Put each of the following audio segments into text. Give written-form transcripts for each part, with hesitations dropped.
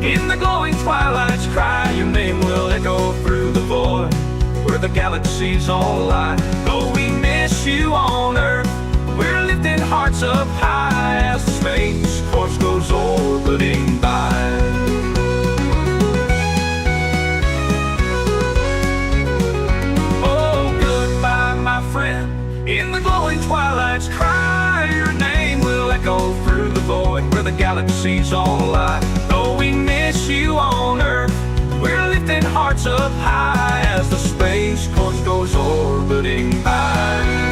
In the glowing twilight's cry, your name will echo through the void, where the galaxies all lie. Though we miss you on Earth, we're lifting hearts up high as the space course goes orbiting by. Oh, goodbye, my friend. In the glowing twilight's cry, your name will echo through the void, where the galaxies all lie. Though we miss you on Earth, we're lifting hearts up high as the space course goes orbiting by.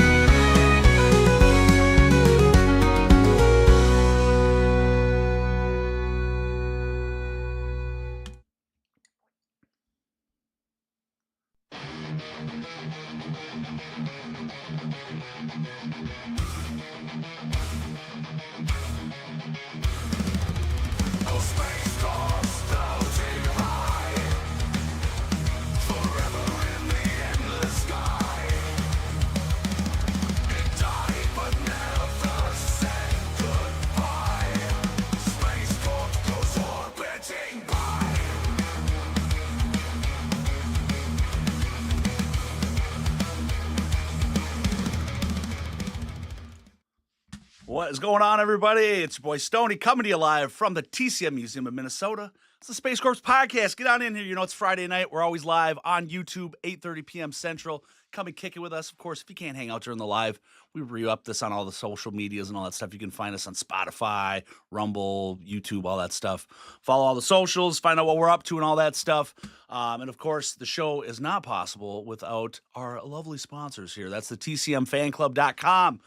What is going on, everybody? It's your boy Stoney coming to you live from the TCM Museum of Minnesota. It's the Space Corps Podcast. Get on in here. You know, it's Friday night. We're always live on YouTube, 8:30 p.m. Central. Come and kick it with us. Of course, if you can't hang out during the live, we re-up this on all the social medias and all that stuff. You can find us on Spotify, Rumble, YouTube, all that stuff. Follow all the socials, find out what we're up to and all that stuff. And, of course, the show is not possible without our lovely sponsors here. That's the TCMFanClub.com.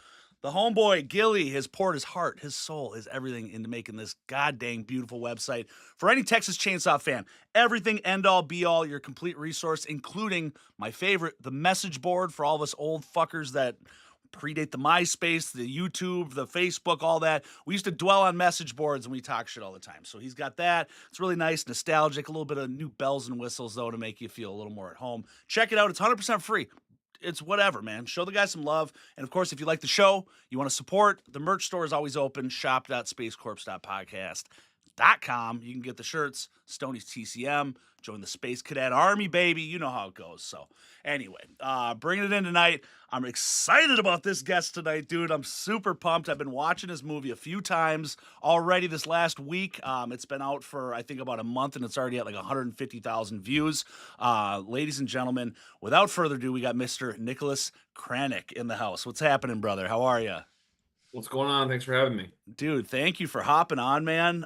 The homeboy, Gilly, has poured his heart, his soul, his everything into making this goddamn beautiful website for any Texas Chainsaw fan. Everything, end all, be all, your complete resource, including my favorite, the message board for all of us old fuckers that predate the MySpace, the YouTube, the Facebook, all that. We used to dwell on message boards and we talk shit all the time. So he's got that. It's really nice, nostalgic, a little bit of new bells and whistles, though, to make you feel a little more at home. Check it out. It's 100% free. It's whatever, man. Show the guy some love. And, of course, if you like the show, you want to support, the merch store is always open, shop.spacecorps.podcast.com. You can get the shirts, Stoney's TCM, join the Space Cadet Army, baby. You know how it goes. So, anyway, bringing it in tonight. I'm excited about this guest tonight, dude. I'm super pumped. I've been watching his movie a few times already this last week. It's been out for, I think, about a month, and it's already at like 150,000 views. Ladies and gentlemen, without further ado, we got Mr. Joel Kranick in the house. What's happening, brother? How are you? What's going on? Thanks for having me. Dude, thank you for hopping on, man.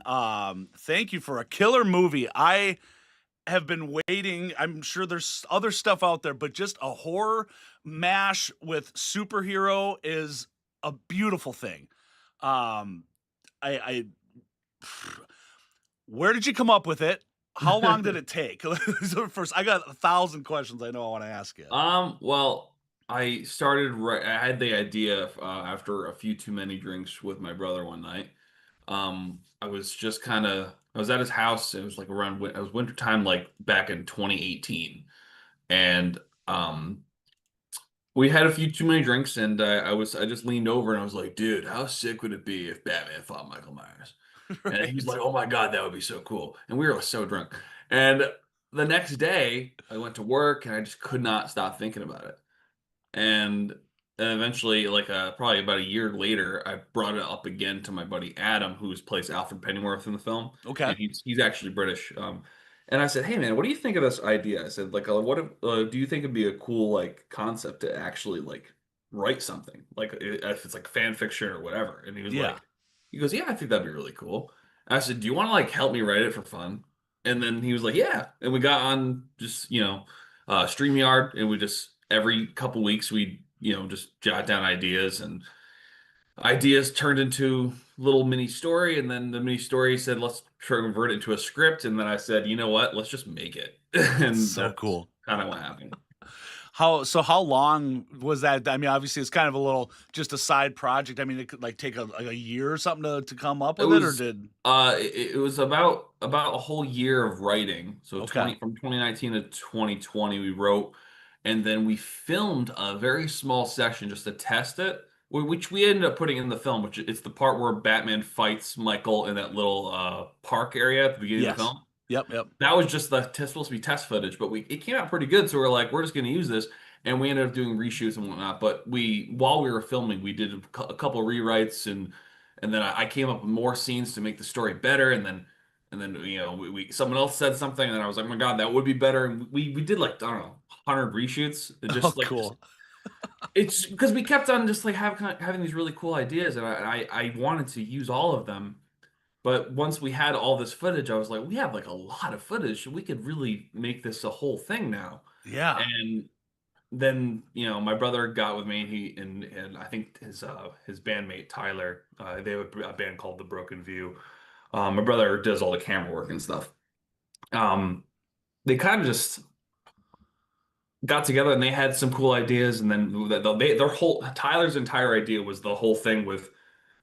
Thank you for a killer movie. I have been waiting. I'm sure there's other stuff out there, but just a horror mash with superhero is a beautiful thing. Where did you come up with it? How long did it take? So first, I got 1,000 questions I know I want to ask you. Well, I started I had the idea after a few too many drinks with my brother one night. I was at his house. It was like it was wintertime, like back in 2018. And we had a few too many drinks, and I just leaned over and I was like, dude, how sick would it be if Batman fought Michael Myers? Right. And he's like, oh my God, that would be so cool. And we were so drunk. And the next day I went to work and I just could not stop thinking about it. And eventually, like probably about a year later, I brought it up again to my buddy Adam, who plays Alfred Pennyworth in the film. Okay. And he's actually British. And I said, hey man, what do you think of this idea? I said, like, what if, do you think it'd be a cool like concept to actually like write something, like if it's like fan fiction or whatever? And he was like, he goes, yeah, I think that'd be really cool. And I said, do you want to like help me write it for fun? And then he was like, yeah. And we got on just StreamYard, and we just every couple weeks we just jot down ideas, and ideas turned into little mini story, and then the mini story said, let's try to convert it into a script. And then I said, you know what, let's just make it. And so cool. Kind of what happened. How long was that? I mean, obviously it's kind of a little, just a side project. I mean, it could like take a year or something to come up with it, or did? It was about a whole year of writing. So Okay. from 2019 to 2020, we wrote, and then we filmed a very small section just to test it. which we ended up putting in the film, which it's the part where Batman fights Michael in that little park area at the beginning of the Yes. film. Yep. Yep. That was just supposed to be test footage, but it came out pretty good, so we're like, we're just going to use this, and we ended up doing reshoots and whatnot. But while we were filming, we did a couple rewrites, and then I came up with more scenes to make the story better, and then someone else said something, and I was like, oh my God, that would be better. And we did like, I don't know, 100 reshoots, and Oh, just like cool. it's because we kept on just like having these really cool ideas, and I wanted to use all of them. But once we had all this footage, I was like, we have like a lot of footage. We could really make this a whole thing now. Yeah. And then, my brother got with me, and and I think his bandmate Tyler, they have a band called The Broken View. My brother does all the camera work and stuff. They kind of just got together, and they had some cool ideas, and then their whole Tyler's entire idea was the whole thing with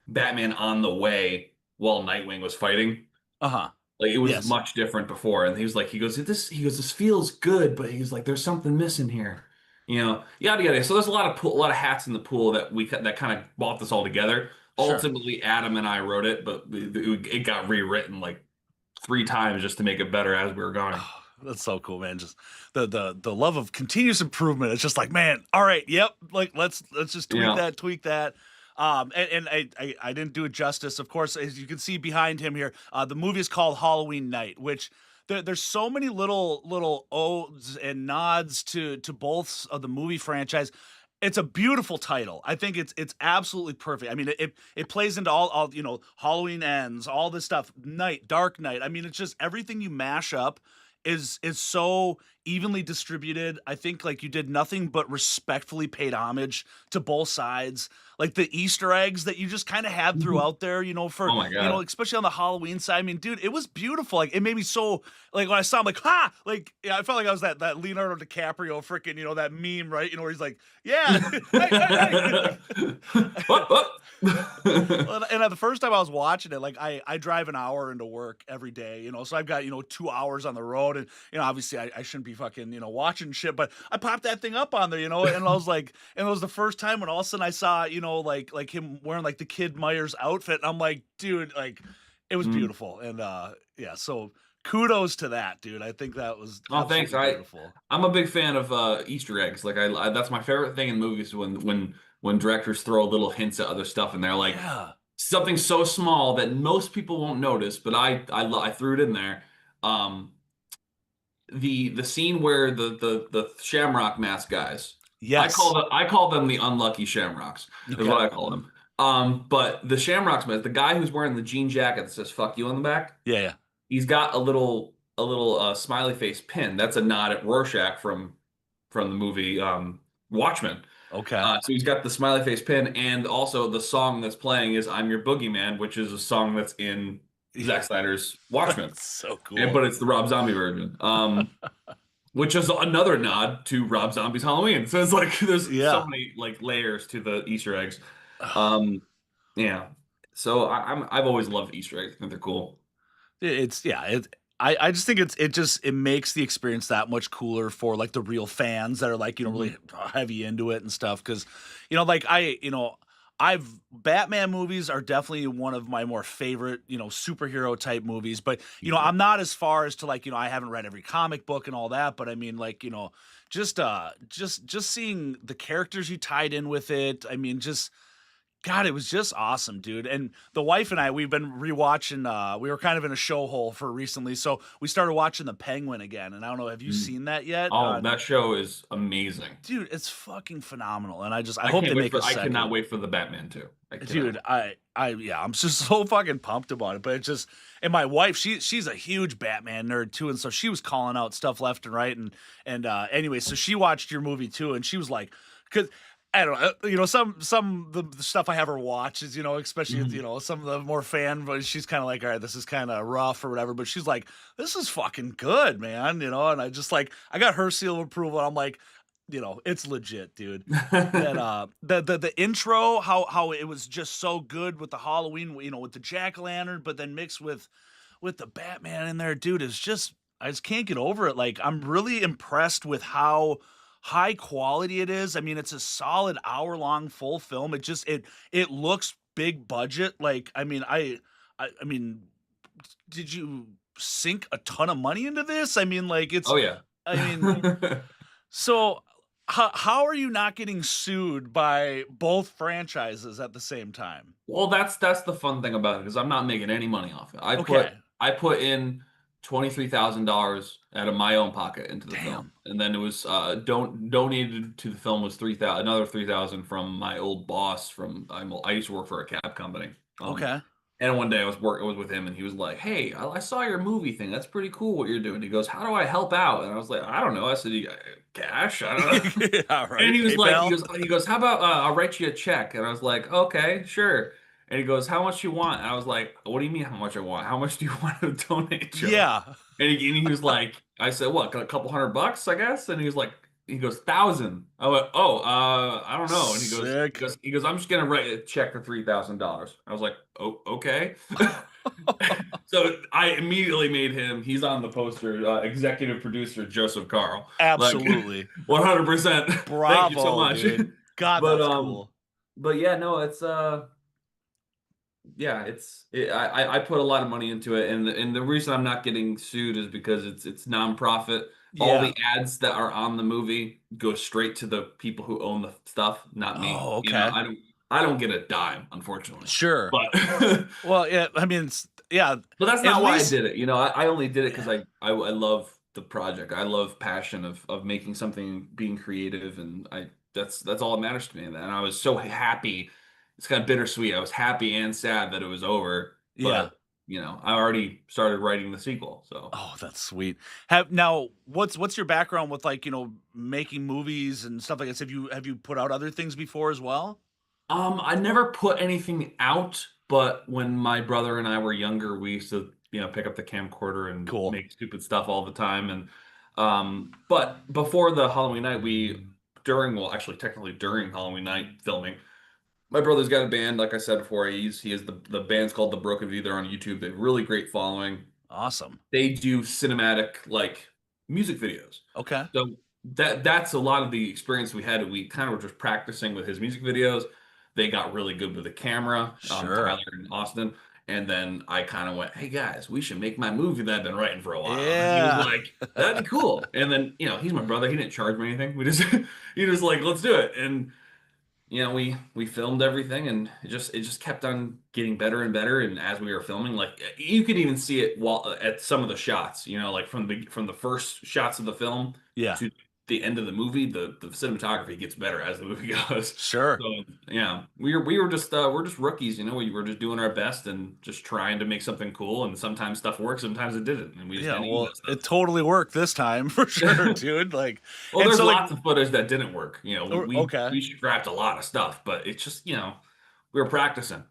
Batman on the way while Nightwing was fighting. Uh-huh. Like it was Yes. much different before, and this feels good, but he's like, there's something missing here, yada yada. So there's a lot of hats in the pool that kind of brought this all together. Sure. Ultimately, Adam and I wrote it, but it got rewritten like 3 times just to make it better as we were going. That's so cool, man. Just the love of continuous improvement. It's just like, man, all right, yep. Like let's just Yeah. tweak that. And I didn't do it justice. Of course, as you can see behind him here, the movie is called Halloween Night, which there's so many little odes and nods to both of the movie franchise. It's a beautiful title. I think it's absolutely perfect. I mean, it plays into all Halloween ends, all this stuff, night, dark night. I mean, it's just everything you mash up is so evenly distributed. I think like you did nothing but respectfully paid homage to both sides. Like the Easter eggs that you just kind of had throughout there, for Oh my God. especially on the Halloween side. I mean, dude, it was beautiful. Like it made me so like when I saw him, like, ha, like yeah, I felt like I was that Leonardo DiCaprio freaking, that meme, right? Where he's like, yeah, hey, hey, hey. What? Well, and the first time I was watching it, like I drive an hour into work every day, so I've got 2 hours on the road, and obviously I shouldn't be fucking watching shit, but I popped that thing up on there, and I was like, and it was the first time when all of a sudden I saw like him wearing like the Kid Myers outfit, and I'm like, dude, like it was Mm. beautiful, and yeah, so kudos to that, dude. I think that was Oh, thanks. absolutely beautiful. I'm a big fan of Easter eggs. Like that's my favorite thing in movies when directors throw little hints at other stuff, and they're like Yeah. something so small that most people won't notice, but I threw it in there. Um, the scene where the Shamrock Mask guys, Yes. I call them the unlucky Shamrocks is Okay. what I call them. But the Shamrocks mask, the guy who's wearing the jean jacket that says "fuck you" on the back, Yeah. Yeah. he's got a little smiley face pin. That's a nod at Rorschach from the movie Watchmen. Okay. So he's got the smiley face pin, and also the song that's playing is "I'm Your Boogeyman," which is a song that's in Zack Yeah. Snyder's Watchmen, So and cool. but it's the Rob Zombie version. Which is another nod to Rob Zombie's Halloween. So it's like there's so Yeah. many like layers to the Easter eggs. Um, yeah. So I've always loved Easter eggs. I think they're cool. It's yeah, I just think it makes the experience that much cooler for like the real fans that are like, Mhm. really heavy into it and stuff. Cause, like I've Batman movies are definitely one of my more favorite, superhero type movies. But, I'm not as far as to like, I haven't read every comic book and all that, but I mean like, just seeing the characters you tied in with it. I mean, just God, it was just awesome, dude. And the wife and I, we've been rewatching. We were kind of in a show hole for recently, so we started watching The Penguin again. And I don't know, have you Mm. seen that yet? Oh, that show is amazing. Dude, it's fucking phenomenal. And I hope they make a I cannot second. wait for the Batman too. I cannot. Dude, yeah, I'm just so fucking pumped about it. But it's just, and my wife, she's a huge Batman nerd too, and so she was calling out stuff left and right, and anyway, so she watched your movie too, and she was like, because I don't know, some of the stuff I have her watch is, especially Mhm. some of the more fan, but she's kind of like, all right, this is kind of rough or whatever, but she's like, this is fucking good, man, and I just like, I got her seal of approval, and I'm like, it's legit, dude. That the intro, how it was just so good with the Halloween, with the jack-o'-lantern, but then mixed with the Batman in there, dude, is just I just can't get over it. Like I'm really impressed with how high quality it is. I mean, it's a solid hour-long full film. It looks big budget. Like, I mean, did you sink a ton of money into this? I mean, like, Oh yeah. I mean, so how are you not getting sued by both franchises at the same time? Well, that's the fun thing about it, because I'm not making any money off it. Okay. I put in $23,000 out of my own pocket into the film, Damn. and then it was donated to the film was 3,000, another 3,000 from my old boss. I used to work for a cab company. Okay. And one day I was with him, and he was like, "Hey, I saw your movie thing. That's pretty cool what you're doing." He goes, "How do I help out?" And I was like, "I don't know." I said, "You got cash? I don't know." Yeah, And right. he was like, PayPal? he goes, "How about I'll write you a check?" And I was like, "Okay, sure." And he goes, "How much you want?" And I was like, "What do you mean how much I want? How much do you want to donate, Joe?" Yeah. And he was like, I said, "What, a couple $100, I guess?" And he was like, he goes, 1,000. I went, "Oh, I don't know." And Sick. he goes, "I'm just gonna write a check for $3,000." I was like, "Oh, okay." So I immediately made him. He's on the poster. Executive producer Joseph Carl. Like, Absolutely. 100%. Thank you so Bravo, much. dude. God, But that's cool. yeah, no, it's yeah, I put a lot of money into it, and the reason I'm not getting sued is because it's nonprofit. All Yeah. the ads that are on the movie go straight to the people who own the stuff, not me. Oh, You know, okay. I don't get a dime, unfortunately. Sure. But Well, yeah, I mean, yeah, but that's at not why I least did it. You know, I only did it because yeah. I love the project. I love passion of making something, being creative, and I that's all that matters to me. And I was so happy. It's kind of bittersweet. I was happy and sad that it was over, Yeah. but you know, I already started writing the sequel. So, Oh, that's sweet. Have now, what's your background with, like, making movies and stuff like this? Have you put out other things before as well? I never put anything out, but when my brother and I were younger, we used to, pick up the camcorder and Cool. make stupid stuff all the time. And but before the Halloween night, well, actually, technically during Halloween night filming, my brother's got a band. Like I said before, he is the band's called the Broken V. They're on YouTube. They have really great following. Awesome. They do cinematic like music videos. Okay. So that's a lot of the experience we had. We kind of were just practicing with his music videos. They got really good with the camera, Sure. Tyler and Austin. And then I kind of went, "Hey guys, we should make my movie that I've been writing for a while." And he was Yeah. like, "That'd be cool." And then, he's my brother. He didn't charge me anything. We just he just like, "Let's do it." And we filmed everything, and it just kept on getting better and better. And as we were filming, like, you could even see it while at some of the shots, like from the first shots of the film Yeah. to the end of the movie, the cinematography gets better as the movie goes. Sure. So yeah, we're just rookies. We were just doing our best and just trying to make something cool. And sometimes stuff works, sometimes it didn't, and we just Yeah, kind of eat well, that it stuff. totally worked this time for sure, dude. Like, Well, and there's so like, lots of footage that didn't work. okay, We scrapped a lot of stuff, but it's just, we were practicing.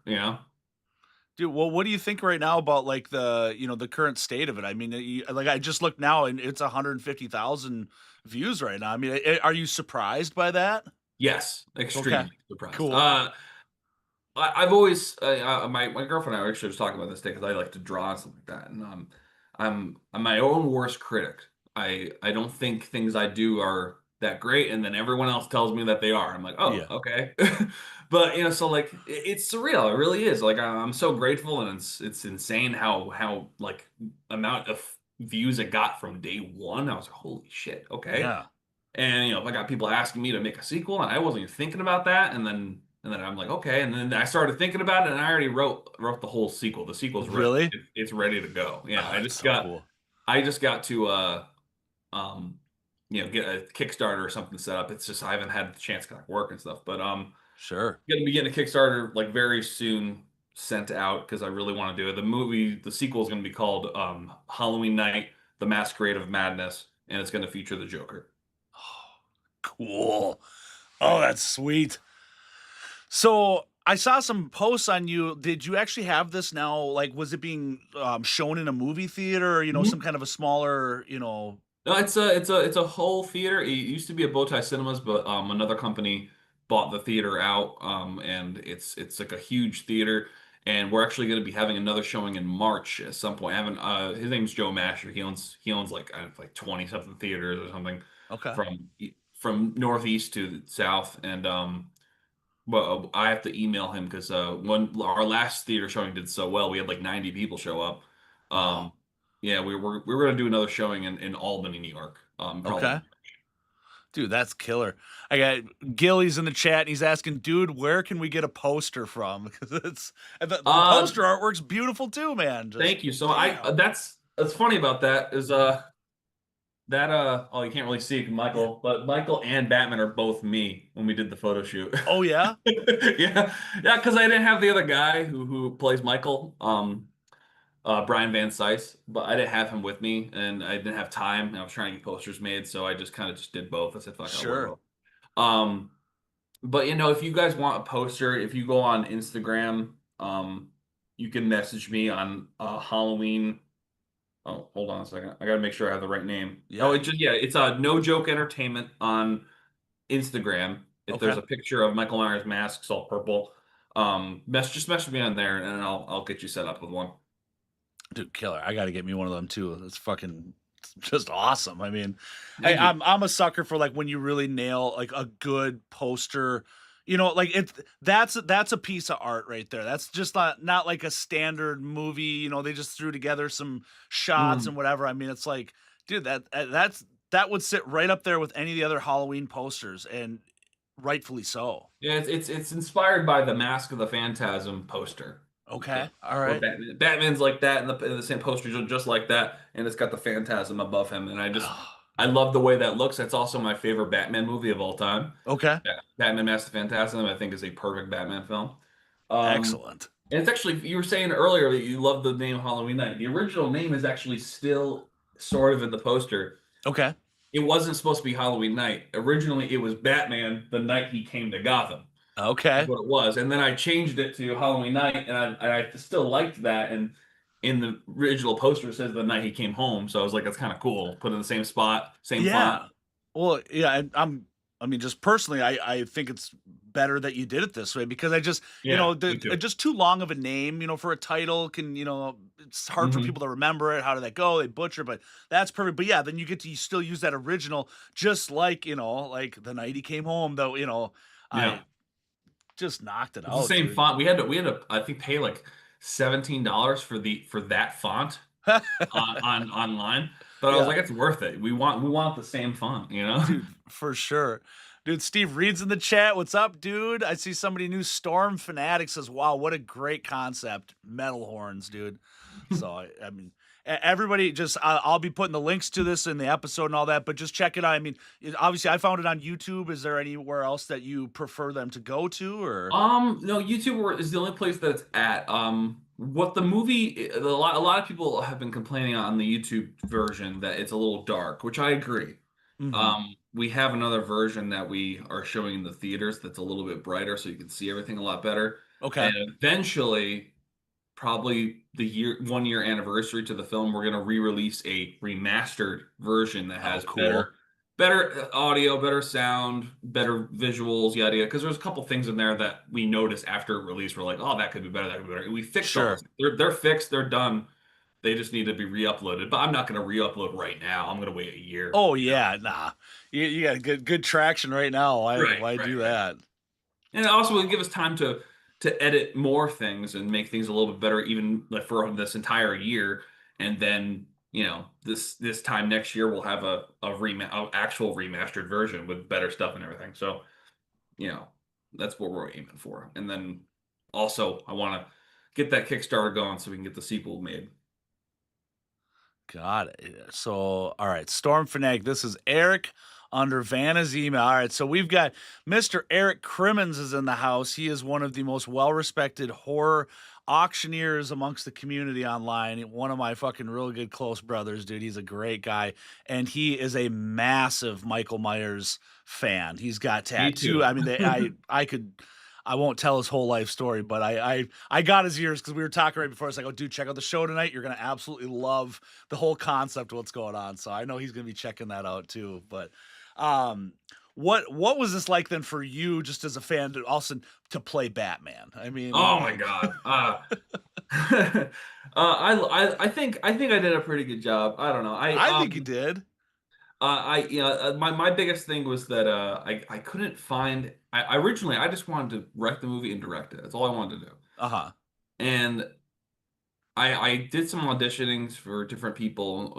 dude. Well, what do you think right now about, like, the current state of it? I mean, like, I just looked now and it's 150,000 views right now. I mean, are you surprised by that? Yes, Okay, extremely surprised. cool. I've always my girlfriend and I were actually just talking about this day because I like to draw and stuff like that, and I'm my own worst critic. I don't think things I do are that great, and then everyone else tells me that they are. I'm like, oh, Yeah, okay. But so like it's surreal. It really is. Like, I'm so grateful, and it's insane how like amount of views it got from day one. I was like, holy shit, okay. yeah, And I got people asking me to make a sequel, and I wasn't even thinking about that. And then I'm like, okay. And then I started thinking about it, and I already wrote the whole sequel. The sequel's written. really? It's ready to go. Yeah, Oh, that's so cool. I just got to um get a Kickstarter or something set up. It's just I haven't had the chance to work and stuff. But Sure. gonna be getting a Kickstarter like very soon sent out because I really want to do it. The sequel is gonna be called Halloween Night: The Masquerade of Madness, and it's gonna feature the Joker. Cool. Oh, that's sweet. So I saw some posts on you. Did you actually have this now? Like, was it being shown in a movie theater or, some kind of a smaller. No, it's a whole theater. It used to be a Bowtie Cinemas, but another company bought the theater out, and it's like a huge theater. And we're actually going to be having another showing in March at some point. I haven't His name's Joe Masher. He owns like 20 something theaters or something Okay. from from northeast to south, and well, I have to email him because when our last theater showing did so well, we had like 90 people show up. Wow. Yeah, we were gonna do another showing in Albany, New York. Probably. Okay. Dude, that's killer. I got Gilly's in the chat and he's asking, dude, where can we get a poster from? Because it's the Uh, poster artwork's beautiful too, man. Just Thank you. So damn. that's funny about that is that oh, you can't really see it, Yeah. Michael, but Michael and Batman are both me when we did the photo shoot. Oh yeah? Yeah, yeah, because I didn't have the other guy who plays Michael, Brian Van Sice, but I didn't have him with me, and I didn't have time, and I was trying to get posters made, so I just kind of just did both. I said, "Fuck, I'll wear Sure. both." Um, but if you guys want a poster, if you go on Instagram, you can message me on Halloween. Oh, hold on a second. I gotta make sure I have the right name. Oh, Yeah. it's No Joke Entertainment on Instagram. If there's Okay. a picture of Michael Myers mask, it's all purple. Just message me on there, and I'll get you set up with one. Dude, killer. I gotta get me one of them too. That's fucking just awesome. I mean, Thank you. I'm a sucker for like when you really nail like a good poster. You know, like that's a piece of art right there. That's just not like a standard movie. You know, they just threw together some shots Mhm. and whatever. I mean, it's like, dude, that would sit right up there with any of the other Halloween posters, and rightfully so. Yeah, it's inspired by the Mask of the Phantasm poster. Okay, all Where right. Batman's like that, and the same posters are just like that, and it's got the Phantasm above him, and I love the way that looks. That's also my favorite Batman movie of all time. Okay, Batman Mask of the Phantasm, I think, is a perfect Batman film. excellent. And it's actually, you were saying earlier that you love the name Halloween Night. The original name is actually still sort of in the poster. Okay, It wasn't supposed to be Halloween Night. Originally, it was Batman the night he came to Gotham. Is okay. what it was. And then I changed it to Halloween Night, and I still liked that. And in the original poster, it says the night he came home. So I was like, that's kind of cool. Put it in the same spot, same font. Yeah. Well, yeah, and I mean, just personally, I think it's better that you did it this way because I just, Yeah, the me too. just too long of a name, for a title can, it's hard for Hmm. people to remember it. How did that go? They butcher, but that's perfect. But yeah, then you get to still use that original, just like, like the night he came home, though, Yeah. I just knocked it It's the out, same dude. font. We had to I think pay like $17 for that font on online. But I was Yeah. like, it's worth it. We want the same font. Dude, for sure. Dude, Steve Reed's in the chat. What's up, dude? I see somebody new. Storm Fanatic says, wow, what a great concept. Metal horns, dude. So, I mean, everybody just, I'll be putting the links to this in the episode and all that, but just check it out. I mean, obviously, I found it on YouTube. Is there anywhere else that you prefer them to go to, or? No, YouTube is the only place that it's at. What the movie, a lot of people have been complaining on the YouTube version that it's a little dark, which I agree. Mm-hmm. We have another version that we are showing in the theaters that's a little bit brighter, so you can see everything a lot better. Okay. And eventually, probably the 1 year anniversary to the film, we're gonna re-release a remastered version that Oh, has cool. better audio, better sound, better visuals, yada yada. Because there's a couple things in there that we noticed after release. We're like, oh, that could be better. That could be better. We fixed all Sure. those. They're fixed. They're done. They just need to be re-uploaded. But I'm not going to re-upload right now. I'm going to wait a year. Oh, yeah. Nah. You got good traction right now. Right, Why right, do right. that? And it also will give us time to edit more things and make things a little bit better, even like for this entire year. And then this time next year we'll have a actual remastered version with better stuff and everything. So that's what we're aiming for. And then also I want to get that Kickstarter going so we can get the sequel made. Got it. So, all right, Storm Fanatic. This is Eric under Vanna's email. All right, so we've got Mr. Eric Crimmins is in the house. He is one of the most well-respected horror auctioneers amongst the community online. One of my fucking real good close brothers, dude. He's a great guy, and he is a massive Michael Myers fan. He's got Me tattoo. too. I mean, I won't tell his whole life story, but I got his ears because we were talking right before. It's like, oh, dude, check out the show tonight. You're gonna absolutely love the whole concept of what's going on. So I know he's gonna be checking that out too. But what was this like then for you, just as a fan, to also to play Batman? I mean, Oh my God. I think I did a pretty good job. I don't know. I think he did. My biggest thing was that I couldn't find. Originally I just wanted to write the movie and direct it. That's all I wanted to do. Uh-huh. And I did some auditionings for different people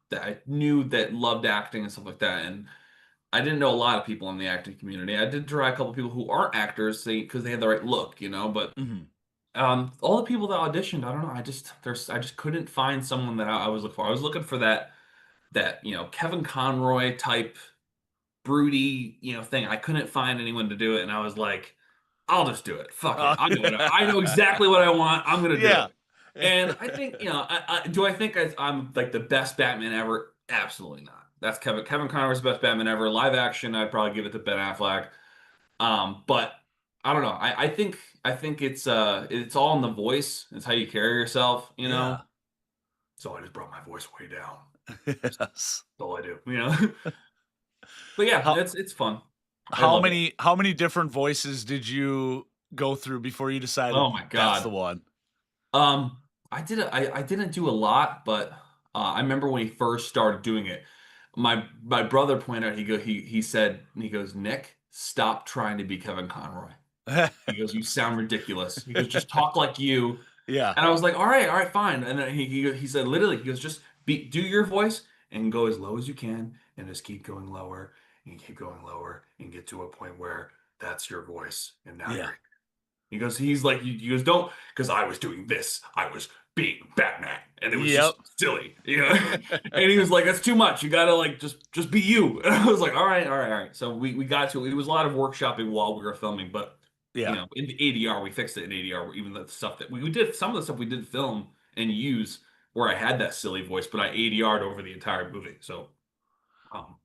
that I knew that loved acting and stuff like that. And I didn't know a lot of people in the acting community. I did try a couple people who aren't actors, because they had the right look, But Hmm. all the people that auditioned, I don't know. I just couldn't find someone that I was looking for. I was looking for that Kevin Conroy type broody thing. I couldn't find anyone to do it, and I was like, I'll just do it. Fuck it. I know exactly what I want. I'm gonna do Yeah. it. And I think, do I think I'm like the best Batman ever? Absolutely not. That's Kevin Conroy's the best Batman ever. Live action, I'd probably give it to Ben Affleck. But I don't know. I think it's all in the voice. It's how you carry yourself. Yeah. So I just brought my voice way down. That's Yes. all I do. But yeah, How it's fun. I how love it. many different voices did you go through before you decided Oh my that's the God. one? Um, I didn't do a lot, but I remember when he first started doing it. My brother pointed out. He said, he goes, Nick, stop trying to be Kevin Conroy. He goes, you sound ridiculous. He goes, just talk like you. Yeah. And I was like, all right, fine. And then he said, literally, he goes, just do your voice and go as low as you can, and just keep going lower and keep going lower and get to a point where that's your voice. And now Yeah. he's like, he goes, don't, because I was doing this. I was being Batman, and it was Yep. just silly. And he was like, that's too much. You gotta like just be you. And I was like, all right, all right, all right. So we got to it. Was a lot of workshopping while we were filming, but Yeah. in the ADR, we fixed it in ADR. Even the stuff that we did, some of the stuff we did film and use where I had that silly voice, but I ADR'd over the entire movie. So, um,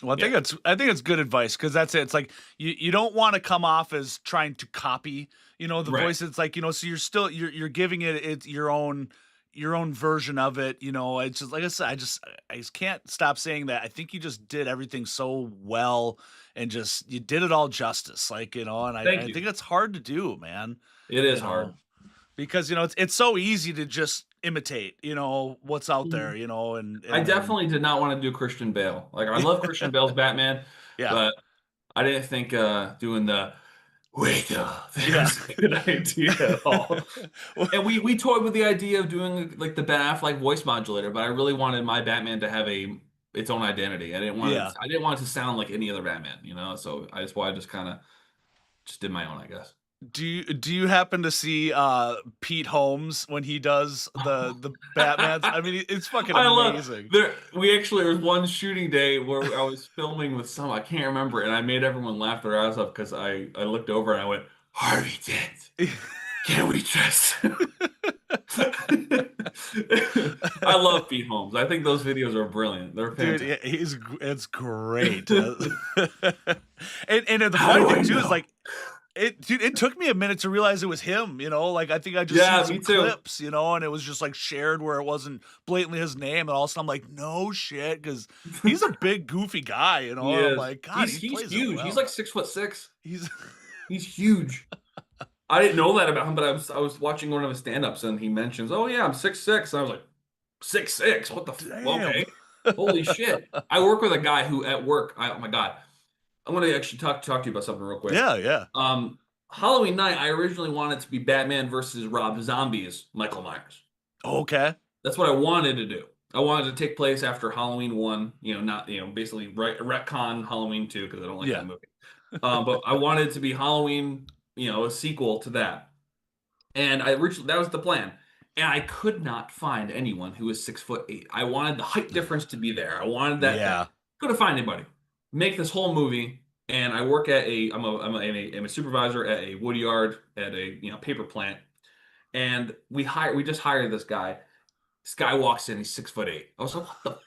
Well, yeah, I think it's good advice because that's it. It's like you don't want to come off as trying to copy, the right. voice. It's like, so you're still you're giving it your own version of it. It's just like I said, I just can't stop saying that. I think you just did everything so well and just you did it all justice. Like, and Thank I you. think it's hard to do, man. It is You know, hard. because it's so easy to just imitate, what's out there, I and then definitely did not want to do Christian Bale. Like I love Christian Bale's Batman, yeah. but I didn't think doing the wake up Yeah. was a good idea at all. And we toyed with the idea of doing like the Ben Affleck voice modulator, but I really wanted my Batman to have its own identity. Yeah. I didn't want it to sound like any other Batman. So I just kind of just did my own, I guess. Do you happen to see Pete Holmes when he does the Batmans? I mean, it's fucking I love amazing. there. We actually there was one shooting day where I was filming with I can't remember, and I made everyone laugh their ass off because I looked over and I went, Harvey Dent, can we trust him? I love Pete Holmes. I think those videos are brilliant. They're Dude, fantastic. it's great. And the How funny do I thing too is know? like it took me a minute to realize it was him, like I think I just seen Yeah, some me too. clips, and it was just like shared where it wasn't blatantly his name, and all of a sudden I'm like, no shit, because he's a big goofy guy, He and I'm is. like, God, he He's plays it huge. He's well. like 6'6". He's He's huge. I didn't know that about him, but I was watching one of his stand-ups and he mentions, "Oh yeah, I'm 6'6". And I was like, 6'6"? What the damn. okay. Holy shit. I work with a guy who at work, oh my God. I'm gonna actually talk to you about something real quick. Yeah, yeah. Halloween night, I originally wanted to be Batman versus Rob Zombie's Michael Myers. Okay. That's what I wanted to do. I wanted to take place after Halloween 1, not, basically retcon Halloween 2 because I don't like Yeah. that movie. But I wanted it to be Halloween, a sequel to that. And that was the plan. And I could not find anyone who was 6'8". I wanted the height difference to be there. I wanted that. Yeah. Couldn't find anybody. Make this whole movie, and I work at I'm a supervisor at a wood yard at a paper plant, and we just hired this guy. This guy walks in, he's 6'8". I was like, what the?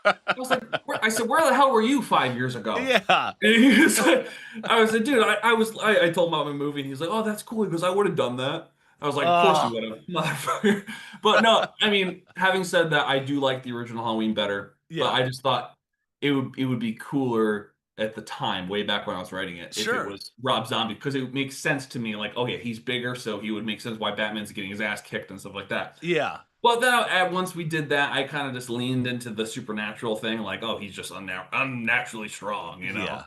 I was like, I said, where the hell were you 5 years ago? Yeah. And he was like, I was like, dude, I told him about my movie, and he's like, oh, that's cool. He goes, I would have done that. I was like, of course you Oh, would have, motherfucker. But no, I mean, having said that, I do like the original Halloween better. But yeah. I just thought it would be cooler at the time, way back when I was writing it, if it Sure. was Rob Zombie, because it makes sense to me. Like, okay, he's bigger, so he would make sense why Batman's getting his ass kicked and stuff like that. Yeah. Well, then once we did that, I kind of just leaned into the supernatural thing, like, oh, he's just unnaturally strong, Yeah.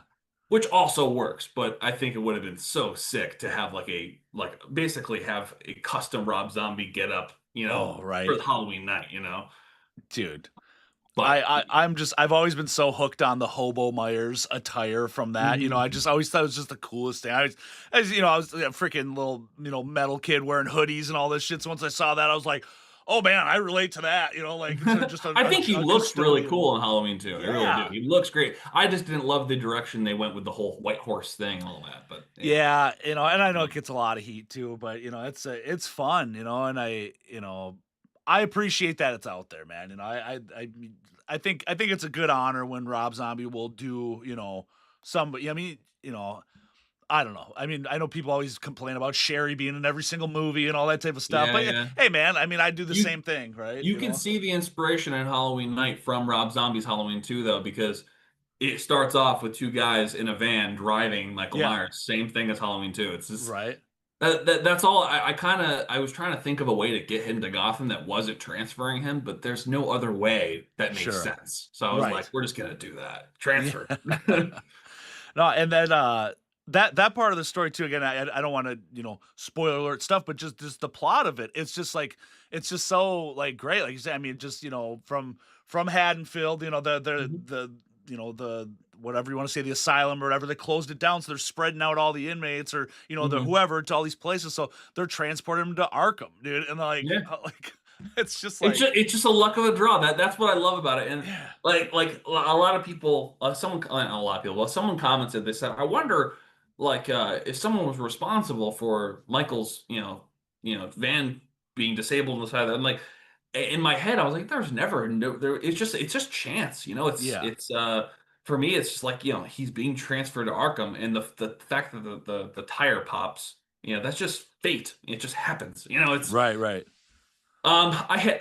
which also works. But I think it would have been so sick to have like basically have a custom Rob Zombie get up, Oh, for right. Halloween night, Dude. But I've always been so hooked on the Hobo Myers attire from that. Mhm. I just always thought it was just the coolest thing. I was a freaking little, metal kid wearing hoodies and all this shit. So once I saw that, I was like, oh man, I relate to that. Like it's just I think he a looks really custodian. cool in Halloween too. I really do. Yeah. He looks great. I just didn't love the direction they went with the whole white horse thing and all that. But Yeah, and I know yeah. it gets a lot of heat too, but it's fun, and I appreciate that it's out there, man. I think it's a good honor when Rob Zombie will do, somebody. I mean, I don't know. I mean, I know people always complain about Sherry being in every single movie and all that type of stuff, Yeah, but yeah. hey, man, I mean, I do the You same thing, right? you can see the inspiration in Halloween Night from Rob Zombie's Halloween 2 though, because it starts off with two guys in a van driving Michael Yeah, Myers. Same thing as Halloween 2. It's just right. that's all. I was trying to think of a way to get him to Gotham that wasn't transferring him, but there's no other way that makes Sure, sense. So I was like, right. we're just gonna do that. Yeah. Transfer. No, and then that part of the story too. Again, I don't want to spoiler alert stuff, but just the plot of it. It's just like it's just so like great. Like you said, I mean, just from Haddonfield, Mhm. the whatever you want to say, the asylum or whatever, they closed it down, so they're spreading out all the inmates or the Mhm. whoever to all these places. So they're transporting them to Arkham, dude, and like Yeah. like it's just It's like it's just a luck of the draw. That's what I love about it. And yeah, a lot of people, a lot of people, well, someone commented. They said, "I wonder, if someone was responsible for Michael's, van being disabled on the side of that." I'm like, in my head, I was like, "There's never no there. It's just chance. yeah, For me, it's just like he's being transferred to Arkham, and the fact that the tire pops, that's just fate. It just happens. right, right, I had,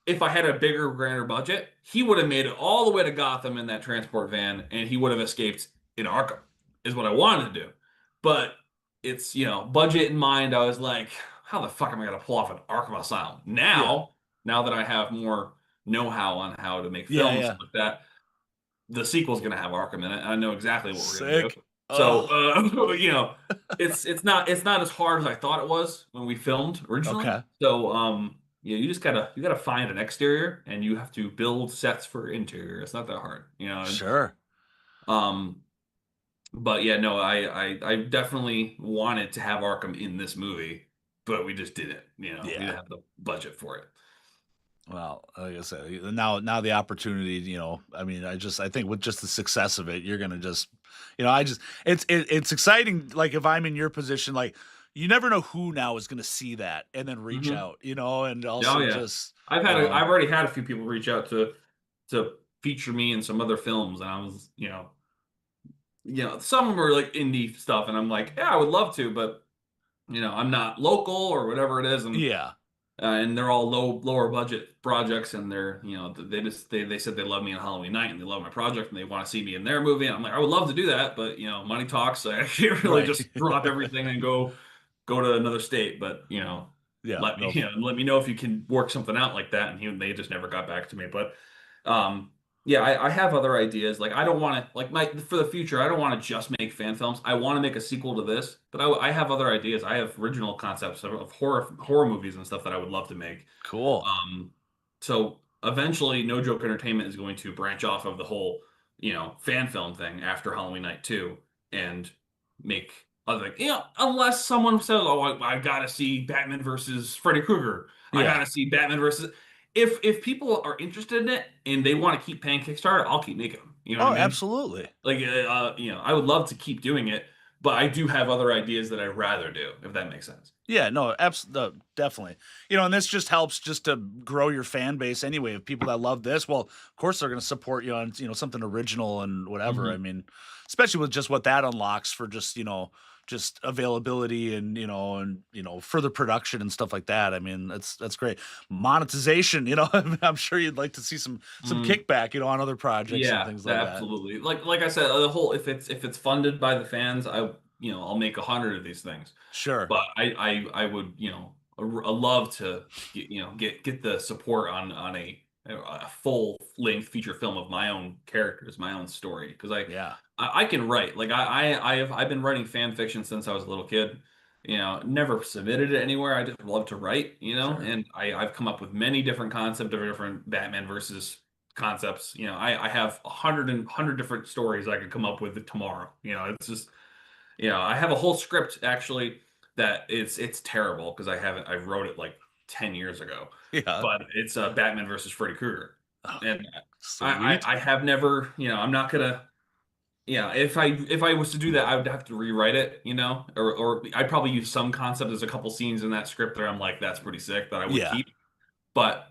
if I had a bigger, grander budget, he would have made it all the way to Gotham in that transport van, and he would have escaped in Arkham, is what I wanted to do. But it's, budget in mind, I was like, how the fuck am I going to pull off an Arkham Asylum? yeah, Now that I have more know-how on how to make yeah, films yeah, like that, the sequel's going to have Arkham in it. And I know exactly what we're going to do. sick. So, Oh, it's not as hard as I thought it was when we filmed originally. okay, So, yeah, you gotta find an exterior and you have to build sets for interior. It's not that hard, sure. Um, but yeah, no, I definitely wanted to have Arkham in this movie, but we just didn't. We Yeah. didn't have the budget for it. Well, like I said, now the opportunity, I mean, I think with just the success of it, you're gonna just, I just it's exciting. Like if I'm in your position, like you never know who now is gonna see that and then reach Hmm. out, and Oh also yeah, just, I've already had a few people reach out to feature me in some other films, and I was, some were like indie stuff, and I'm like, yeah, I would love to, but I'm not local or whatever it is, yeah, and they're all lower budget projects, and they're they said they love me on Halloween night and they love my project and they want to see me in their movie, and I'm like, I would love to do that, but money talks. So I can't really right, just drop everything and go to another state, but yeah, no, let me know if you can work something out like that, and they just never got back to me, but um yeah, I have other ideas. Like I don't want to like my for the future. I don't want to just make fan films. I want to make a sequel to this, but I have other ideas. I have original concepts of horror movies and stuff that I would love to make. cool, Um, so eventually, No Joke Entertainment is going to branch off of the whole fan film thing after Halloween Night 2 and make other unless someone says, "Oh, I gotta see Batman versus Freddy Krueger. I yeah, gotta see Batman versus." If people are interested in it and they want to keep paying Kickstarter, I'll keep making them. You know what oh, I mean? absolutely. Like, I would love to keep doing it, but I do have other ideas that I'd rather do, if that makes sense. Yeah, no, definitely. And this just helps just to grow your fan base anyway of people that love this. Well, of course they're going to support you on, something original and whatever. I Hmm. mean, especially with just what that unlocks for just, just availability and, further production and stuff like that. I mean, that's great. Monetization, I'm sure you'd like to see some Mm, kickback, on other projects and yeah, things like that. absolutely. Like I said, the whole if it's funded by the fans, I'll make 100 of these things. Sure. But I would, a love to get the support on a full length feature film of my own characters, my own story, because Yeah. I can write. Like I've been writing fan fiction since I was a little kid. Never submitted it anywhere. I just love to write, Sure. and I've come up with many different concepts of different Batman versus concepts. I have a hundred different stories I could come up with tomorrow. It's just, I have a whole script actually that it's terrible because I wrote it like 10 years ago, Yeah. but it's Batman versus Freddy Krueger, Oh, and sweet. I have never, I'm not gonna, if I was to do that, I would have to rewrite it, or I'd probably use some concept. There's a couple scenes in that script that I'm like, that's pretty sick that I would Yeah. keep, but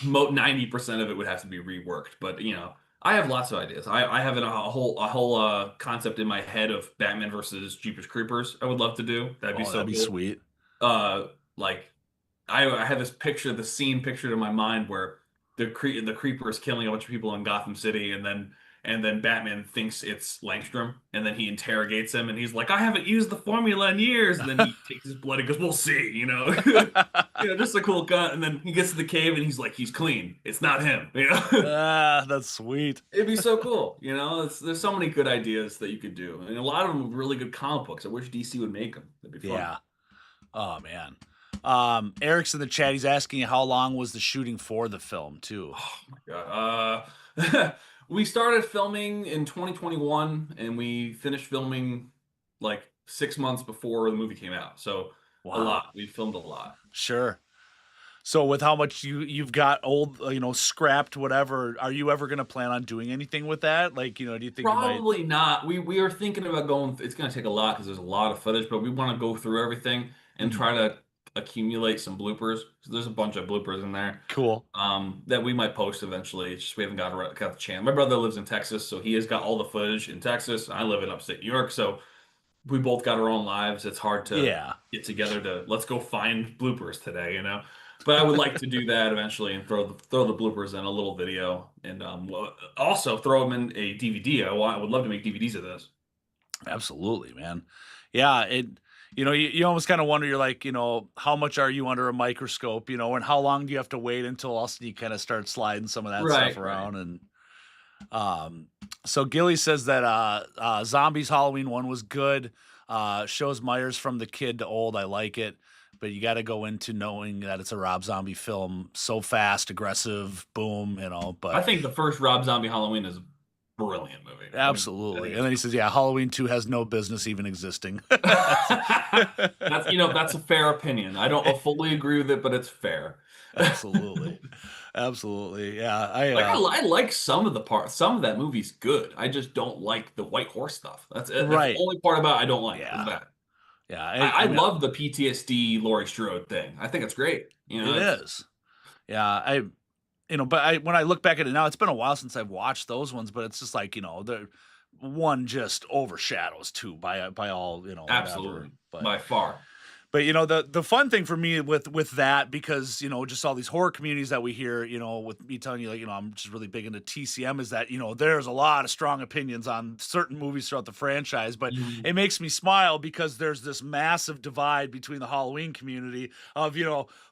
90% of it would have to be reworked. But I have lots of ideas. I have a whole concept in my head of Batman versus Jeepers Creepers. I would love to do. That'd be Oh, so that'd be cool. sweet. Like I have this picture, the scene pictured in my mind where the creeper is killing a bunch of people in Gotham City, and then Batman thinks it's Langstrom, and then he interrogates him, and he's like, "I haven't used the formula in years." And then he takes his blood and goes, "We'll see," just a cool gun. And then he gets to the cave, and he's like, "He's clean. It's not him." Ah, that's sweet. It'd be so cool. There's so many good ideas that you could do, and a lot of them are really good comic books. I wish DC would make them. That'd be fun. Yeah. Oh man. Eric's in the chat. He's asking how long was the shooting for the film too. Oh my God. We started filming in 2021 and we finished filming like 6 months before the movie came out. So a Wow. lot. We filmed a lot. Sure. So with how much you've got old, scrapped, whatever, are you ever going to plan on doing anything with that? Like, do you think you might? Probably not. We are thinking about going. It's going to take a lot because there's a lot of footage, but we want to go through everything and Mhm. try to accumulate some bloopers. So there's a bunch of bloopers in there. Cool. That we might post eventually. It's just we haven't got the chance. My brother lives in Texas, so he has got all the footage in Texas. I live in upstate New York, so we both got our own lives. It's hard to Yeah. get together to let's go find bloopers today. But I would like to do that eventually and throw the bloopers in a little video, and also throw them in a DVD. I would love to make DVDs of this. Absolutely, man. Yeah, you almost kind of wonder, you're like, how much are you under a microscope, and how long do you have to wait until also you kind of start sliding some of that stuff Right, right. around. And so Gilly says that Zombies Halloween one was good. Shows Myers from the kid to old. I like it. But you got to go into knowing that it's a Rob Zombie film. So fast, aggressive, boom, I but think the first Rob Zombie Halloween is a brilliant movie. I absolutely. think And then he it's says, yeah, Halloween 2 has no business even existing. that's a fair opinion. I don't fully agree with it, but it's fair. Absolutely. Absolutely. Yeah. I like some of the parts. Some of that movie's good. I just don't like the white horse stuff. That's it. That's the Right. only part about it I don't like is Yeah. that. Yeah. I mean, love the PTSD Laurie Strode thing. I think it's great. it is. Yeah. But when I look back at it now, it's been a while since I've watched those ones, but it's just like, the one just overshadows two by all, Absolutely, whatever. by far. But the fun thing for me with that, because just all these horror communities that we hear, with me telling you, like, I'm just really big into TCM, is that there's a lot of strong opinions on certain movies throughout the franchise, but Mhm. it makes me smile because there's this massive divide between the Halloween community of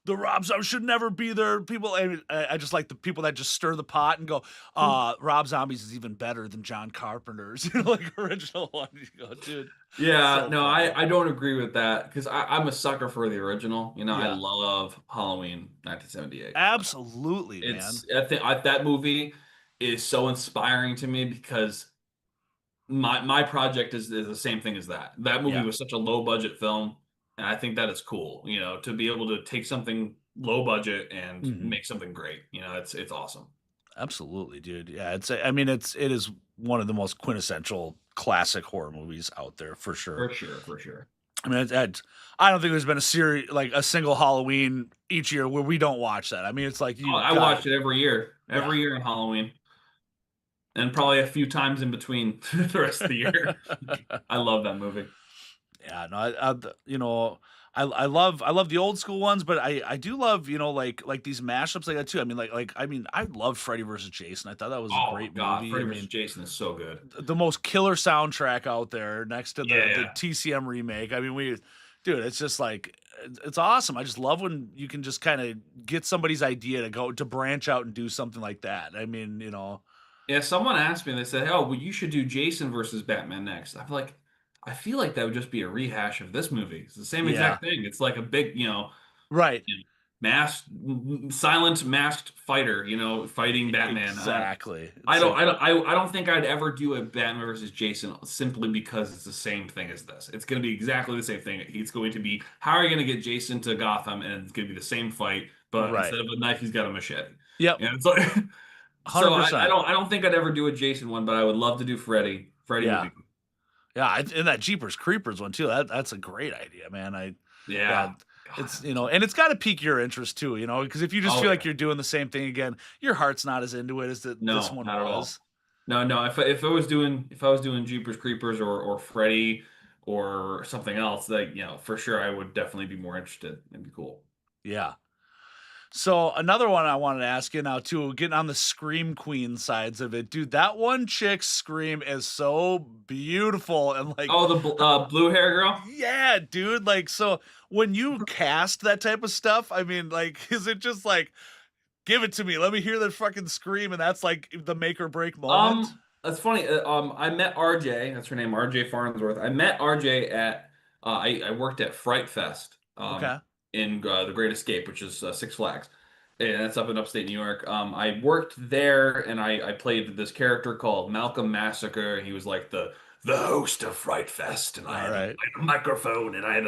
the Rob Zombie should never be there. People, I just like the people that just stir the pot and go, Rob Zombies is even better than John Carpenter's, like original one. You go, dude. Yeah, So no, funny. I don't agree with that because I'm a sucker for the original. I Yeah. love Halloween 1978. Absolutely, man. I think that movie is so inspiring to me because my project is the same thing as that. That movie Yeah. was such a low budget film, and I think that is cool. To be able to take something low budget and Mhm. make something great. It's awesome. Absolutely, dude. Yeah, it is one of the most quintessential classic horror movies out there for sure. For sure, for sure. I mean, I don't think there's been a series like a single Halloween each year where we don't watch that. I mean, it's like Oh, I watch it every year, every year in Halloween, and probably a few times in between the rest of the year. I love that movie. Yeah, no, I love the old school ones, but I do love like these mashups like that too. I mean, I love Freddy versus Jason. I thought that was a Oh great God, movie. Freddy I vs. mean, Jason is so good. the most killer soundtrack out there next to the Yeah. TCM remake. I mean, dude, it's just like it's awesome. I just love when you can just kind of get somebody's idea to go to branch out and do something like that. I mean, Yeah, someone asked me, and they said, "Oh, well, you should do Jason versus Batman next." I'm like, I feel like that would just be a rehash of this movie. It's the same yeah, exact thing. It's like a big, right, masked, silent masked fighter, fighting Batman. exactly. I It's don't, like, I don't, I don't think I'd ever do a Batman versus Jason simply because it's the same thing as this. It's going to be exactly the same thing. It's going to be how are you going to get Jason to Gotham, and it's going to be the same fight, but right. instead of a knife, he's got a machete. Yep, And it's like, so I 100%. don't, I don't think I'd ever do a Jason one, but I would love to do Freddy. Freddy would Yeah, be, yeah. And that Jeepers Creepers one too. That's a great idea, man. Yeah, yeah. God, it's that'd be so. and it's got to pique your interest too, because if you just Oh feel like yeah. you're doing the same thing again, your heart's not as into it as this No, one not at was. all. No, no. If I was doing Jeepers Creepers or Freddy or something else, like for sure, I would definitely be more interested. It'd be cool. Yeah. So another one I wanted to ask you now too, getting on the scream queen sides of it, dude. That one chick's scream is so beautiful and like, Oh, the blue hair girl. yeah, dude. Like, so when you cast that type of stuff, I mean, like, is it just like, give it to me, let me hear that fucking scream, and that's like the make or break moment? That's funny. I met RJ. That's her name, RJ Farnsworth. I met RJ at. I worked at Fright Fest. Okay. In the Great Escape, which is Six Flags, and that's up in upstate New York. I worked there, and I played this character called Malcolm Massacre. He was like the host of Fright Fest, and I All had a, right. I had a microphone, and I had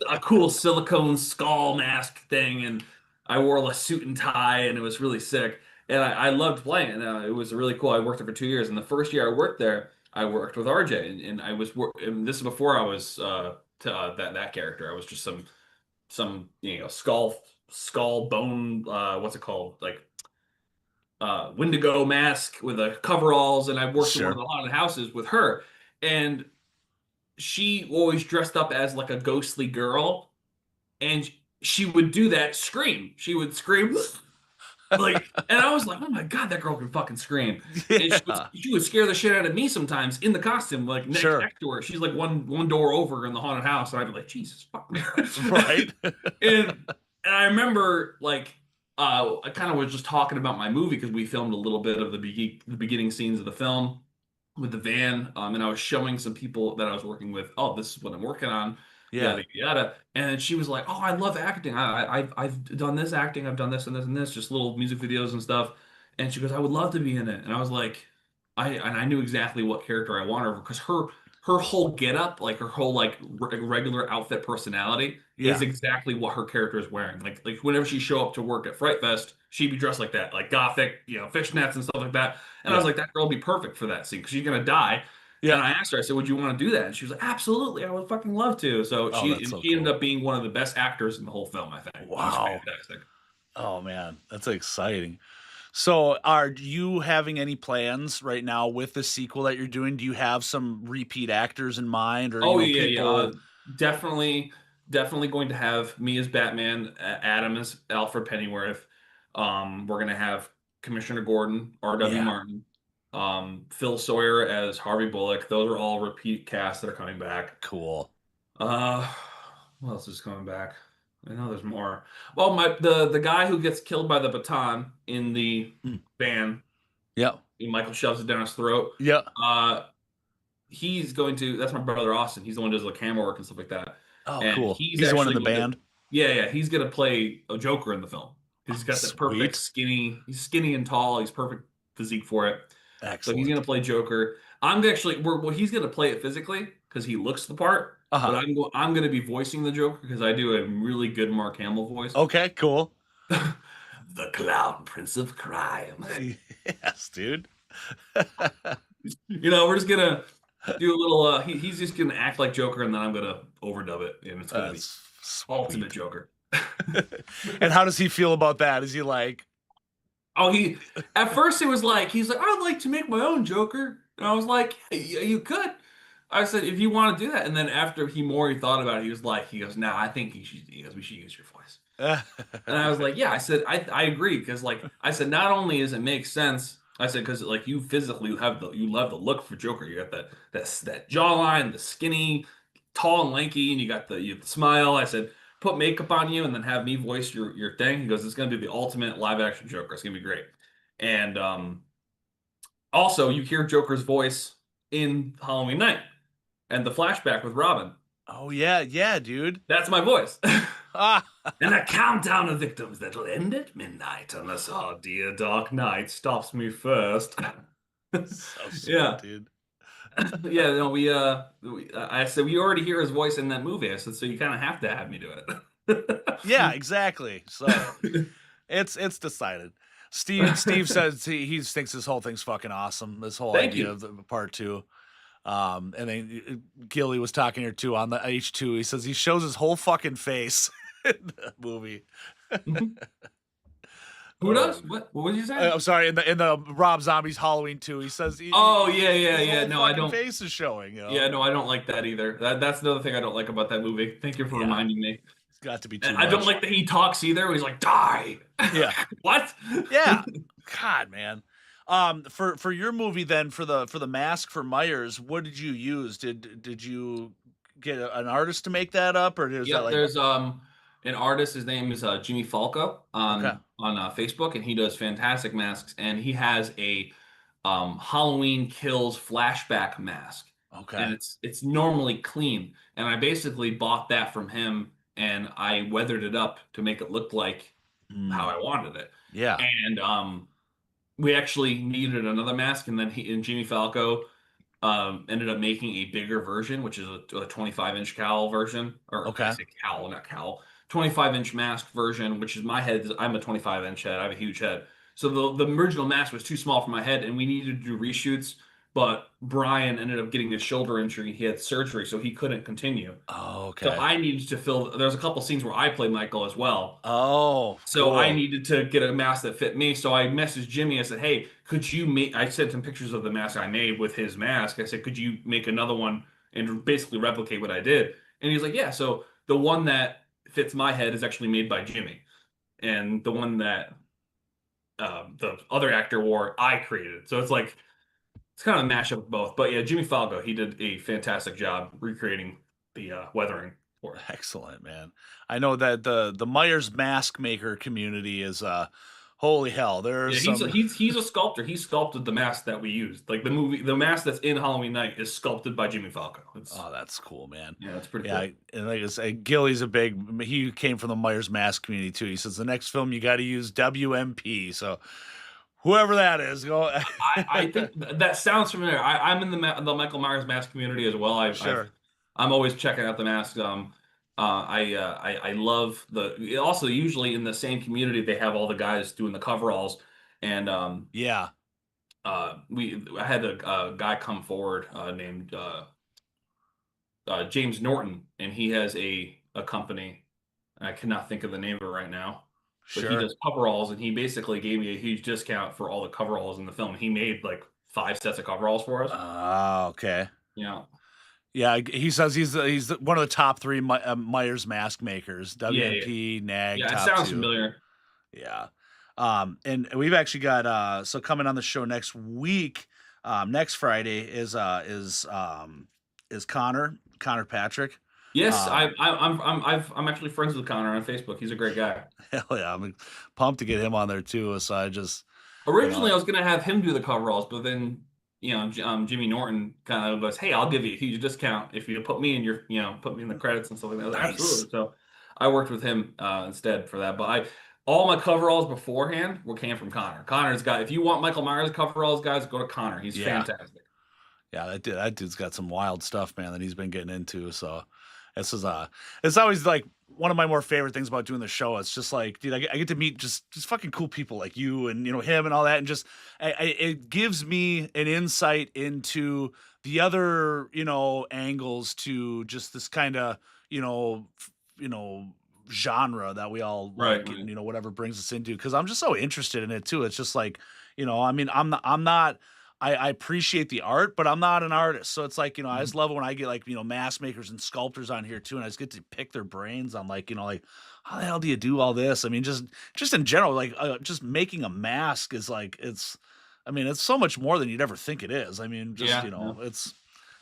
a cool silicone skull mask thing, and I wore a suit and tie, and it was really sick. And I loved playing it. And, it was really cool. I worked there for 2 years, and the first year I worked there, I worked with RJ, and and this is before I was that character. I was just some skull bone, what's it called, like Wendigo mask with a coveralls, and I worked in one of Sure. the haunted houses with her, and she always dressed up as like a ghostly girl, and she would do that scream. She would scream like, and I was like, oh my God, that girl can fucking scream. And she would, Yeah. she would scare the shit out of me sometimes in the costume, like next Sure. next to her. She's like one door over in the haunted house, and I'd be like, Jesus fuck. Right. and and I remember like I kind of was just talking about my movie because we filmed a little bit of the beginning scenes of the film with the van, and I was showing some people that I was working with, oh, this is what I'm working on, Yeah. yada yada. And then she was like, oh, I love acting. I've done this acting, I've done this and this and this, just little music videos and stuff. And she goes, I would love to be in it. And I was like, I knew exactly what character I wanted her because her whole getup, like her whole like regular outfit personality, is Yeah. exactly what her character is wearing. Like whenever she show up to work at Fright Fest, she'd be dressed like that, like gothic, fishnets and stuff like that. And I was Yeah. like, that girl would be perfect for that scene because she's gonna die. And Yeah. I asked her, I said, would you want to do that? And she was like, absolutely, I would fucking love to. So Oh, she that's and so she ended cool. up being one of the best actors in the whole film, I think. She was Wow. fantastic. Oh man, that's exciting. So, are you having any plans right now with the sequel that you're doing? Do you have some repeat actors in mind, or Oh yeah, yeah. people? Definitely going to have me as Batman, Adam as Alfred Pennyworth. We're gonna have Commissioner Gordon, R.W. Yeah, Martin, Phil Sawyer as Harvey Bullock. Those are all repeat casts that are coming back. cool. Uh, what else is coming back? I know there's more. Well, the guy who gets killed by the baton in the Mm. van, Yeah, Michael shoves it down his throat. yeah. Uh, he's going to. That's my brother Austin. He's the one who does the camera work and stuff like that. Oh, And cool. he's He's the one in actually the going to. band. Yeah, yeah. He's going to play a Joker in the film. He's got that perfect Sweet, skinny. He's skinny and tall. He's perfect physique for it. So he's going excellent. to play Joker. I'm actually. Well, he's going to play it physically because he looks the part. Uh But huh. I'm going to be voicing the Joker because I do a really good Mark Hamill voice. Okay, cool. The Clown Prince of Crime. Yes, dude. We're just gonna do a little. He's just gonna act like Joker, and then I'm gonna overdub it, and it's gonna be That's ultimate sweet. Joker. And how does he feel about that? Is he like, Oh, he at first he was like, he's like, I'd like to make my own Joker, and I was like, yeah, you could. I said, if you want to do that, and then after he thought about it, he goes, nah, I think he goes, we should use your voice. And I was like, yeah, I said, I agree. Because like I said, not only does it make sense, I said, because like you physically you love the look for Joker. You got that jawline, the skinny, tall and lanky, and you have the smile. I said, put makeup on you and then have me voice your thing. He goes, it's gonna be the ultimate live action Joker. It's gonna be great. And also you hear Joker's voice in Halloween Night and the flashback with Robin. Oh yeah, dude. That's my voice. Ah, And a countdown of victims that'll end at midnight unless our dear Dark Knight stops me first. so sweet, Yeah. dude. Yeah, no, I said we already hear his voice in that movie. I said, so you kind of have to have me do it. Yeah, exactly. So it's decided. Steve says he thinks this whole thing's fucking awesome. This whole Thank idea you. of the part two. And then Gilly was talking here too on the H2. He says he shows his whole fucking face in the movie. Who does? What was you saying? I'm sorry, in the Rob Zombie's Halloween 2, he says Oh yeah, his yeah. whole No, I fucking don't. face is showing, you know. Yeah, no, I don't like that either. That's another thing I don't like about that movie. Thank you for Yeah. reminding me. It's got to be too And much. I don't like that he talks either. He's like, die. Yeah. What? Yeah. God, man. For your movie then, for the mask for Myers, what did you use? Did you get an artist to make that up, or is Yeah, that like there's an artist. His name is Jimmy Falco okay? on Facebook, and he does fantastic masks. And he has a Halloween Kills flashback mask, Okay. and it's normally clean. And I basically bought that from him, and I weathered it up to make it look like how I wanted it. Yeah. And we actually needed another mask, and then Jimmy Falco ended up making a bigger version, which is a 25-inch cowl version, or Okay. I say cowl, not cowl, 25-inch mask version, which is my head. I'm a 25-inch head. I have a huge head. So the original mask was too small for my head, and we needed to do reshoots. But Brian ended up getting a shoulder injury. He had surgery, so he couldn't continue. Oh, So okay. I needed to fill. There's a couple scenes where I played Michael as well. Oh, So cool. I needed to get a mask that fit me. So I messaged Jimmy. I said, "Hey, could you make?" I sent him pictures of the mask I made with his mask. I said, "Could you make another one and basically replicate what I did?" And he's like, "Yeah." So the one that fits my head is actually made by Jimmy, and the one that the other actor wore, I created. So it's kind of a mashup of both. But yeah, Jimmy Falco, he did a fantastic job recreating the weathering for it. Excellent, man. I know that the Myers mask maker community is holy hell. Yeah, There's he's some he's a sculptor. He sculpted the mask that we used. Like the mask that's in Halloween Night is sculpted by Jimmy Falco. Oh, that's cool, man. Yeah, it's pretty Yeah, cool. and like I say, Gilly's a big. He came from the Myers mask community too. He says the next film you got to use WMP. So whoever that is, go. I think that sounds familiar. I'm in the Michael Myers mask community as well. Sure. I'm always checking out the masks. I love also usually in the same community they have all the guys doing the coveralls, and Yeah. I had a guy come forward named James Norton, and he has a company. I cannot think of the name of it right now, but he Sure. does coveralls, and he basically gave me a huge discount for all the coveralls in the film. He made like 5 sets of coveralls for us. Ah, okay. Yeah, Yeah, he says he's one of the top 3 Myers mask makers. yeah, WMP, NAG, yeah. It top sounds 2. familiar. Yeah. And we've actually got so coming on the show next week, next Friday is Connor Patrick. Yes, I'm actually friends with Connor on Facebook. He's a great guy. Hell yeah, I'm pumped to get him on there too. So I just Originally, I was gonna have him do the coveralls, but then Jimmy Norton kind of goes, "Hey, I'll give you a huge discount if you put me in your put me in the credits and stuff like that." I was like, Nice. absolutely. So I worked with him instead for that. But all my coveralls beforehand came from Connor. Connor's got. If you want Michael Myers coveralls, guys, go to Connor. He's fantastic. Yeah, that dude's got some wild stuff, man, that he's been getting into. So this is it's always like one of my more favorite things about doing the show. It's just like, dude, I get to meet just fucking cool people like you and him and all that, and just it gives me an insight into the other angles to just this kind of genre that we all like, Right. and whatever brings us into, because I'm just so interested in it too. It's just like, I mean, I'm not I appreciate the art, but I'm not an artist. So it's like, I just love it when I get like, mask makers and sculptors on here too. And I just get to pick their brains on like, like, how the hell do you do all this? I mean, just in general, like just making a mask is like, it's so much more than you'd ever think it is. I mean, just, Yeah, yeah.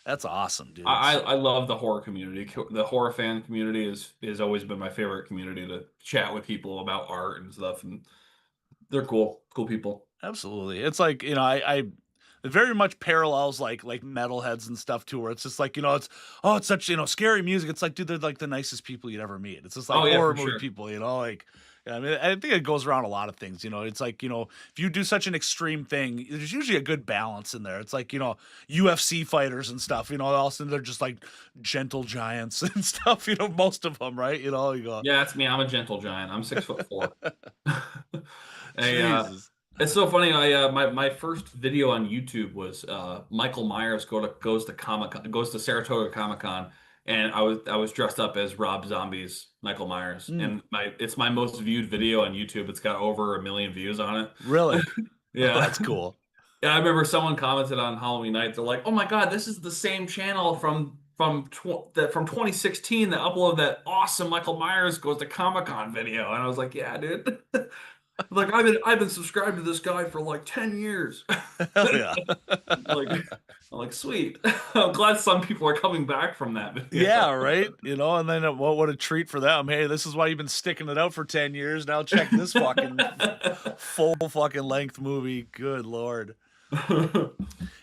That's awesome, dude. I love the horror community. The horror fan community is always been my favorite community to chat with people about art and stuff, and they're cool people. Absolutely. It's like, I it very much parallels like metalheads and stuff too, where it's just like, it's such, scary music. It's like, dude, they're like the nicest people you'd ever meet. It's just like Oh yeah, horror for movie sure. people, like, I mean, I think it goes around a lot of things, it's like, if you do such an extreme thing, there's usually a good balance in there. It's like, UFC fighters and stuff, all of a sudden they're just like gentle giants and stuff, most of them, right? You go, Yeah, that's me. I'm a gentle giant. I'm 6'4". I, Jesus. it's so funny. My first video on YouTube was Michael Myers goes to Saratoga Comic Con, and I was dressed up as Rob Zombie's Michael Myers, Mm, and it's my most viewed video on YouTube. It's got over 1 million views on it. really? Oh, Yeah. that's cool. Yeah, I remember someone commented on Halloween night. They're like, "Oh my God, this is the same channel from 2016 that uploaded that awesome Michael Myers goes to Comic Con video." And I was like, "Yeah, dude." Like I've been subscribed to this guy for like 10 years. Hell yeah. Like I'm like, sweet. I'm glad some people are coming back from that Yeah, video. right. And then what a treat for them. Hey, this is why you've been sticking it out for 10 years. Now check this fucking full fucking length movie. Good Lord.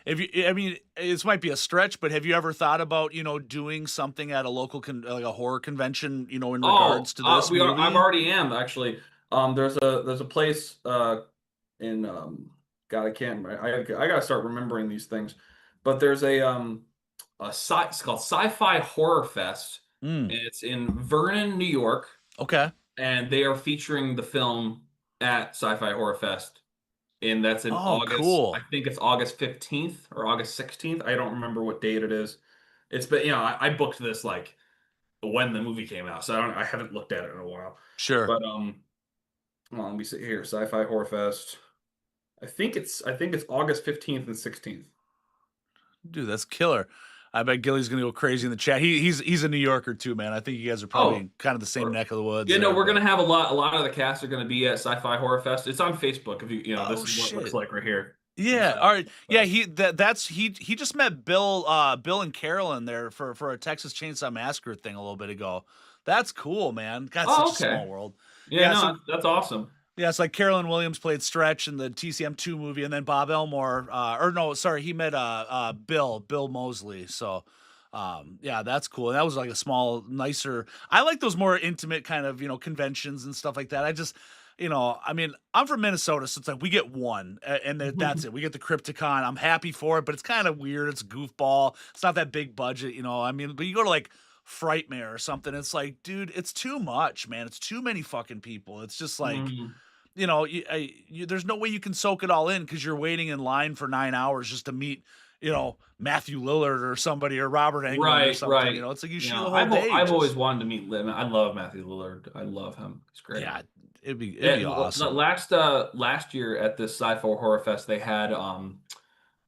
If you, I mean, this might be a stretch, but have you ever thought about, doing something at a local like a horror convention, in Oh, regards to this I've movie? already am actually. There's a place in God, I can't. I gotta start remembering these things. But there's it's called Sci-Fi Horror Fest, Mm, and it's in Vernon, New York, okay. and they are featuring the film at Sci-Fi Horror Fest, and that's in Oh, August. I cool. think it's August 15th or August 16th. I don't remember what date it is. It's been, I booked this like when the movie came out, so I haven't looked at it in a while. Sure. But well, let me see here. Sci-Fi Horror Fest. I think it's August 15th and 16th. Dude, that's killer. I bet Gilly's gonna go crazy in the chat. He's a New Yorker too, man. I think you guys are probably Oh, in kind of the same or, neck of the woods yeah, no, there, we're but gonna have a lot of the cast are gonna be at Sci-Fi Horror Fest. It's on Facebook. If this oh is what it looks shit. like right here. Yeah, Sci-Fi all right. Yeah, Horror Fest. he just met Bill and Carolyn there for a Texas Chainsaw Massacre thing a little bit ago. That's cool, man. God, such Oh, a okay. small world. Yeah, Yeah, so no, that's awesome. yeah, it's like Carolyn Williams played Stretch in the TCM2 movie, and then Bob Elmore, or no, sorry, he met Bill Mosley. So, yeah, that's cool. And that was like a small, nicer. I like those more intimate kind of conventions and stuff like that. I just, I mean, I'm from Minnesota, so it's like we get one, and that's it. We get the Crypticon. I'm happy for it, but it's kind of weird. It's a goofball. It's not that big budget, I mean, but you go to like Frightmare or something. It's like, dude, it's too much, man. It's too many fucking people. It's just like Mhm. there's no way you can soak it all in because you're waiting in line for 9 hours just to meet, Matthew Lillard or somebody or Robert Englund or Right, something. right. It's like you shoot Yeah, the whole day. I've always Just wanted to meet Lim. I love Matthew Lillard. I love him. He's great. yeah, it'd be And awesome. last year at this Sci-Fi Horror Fest, they had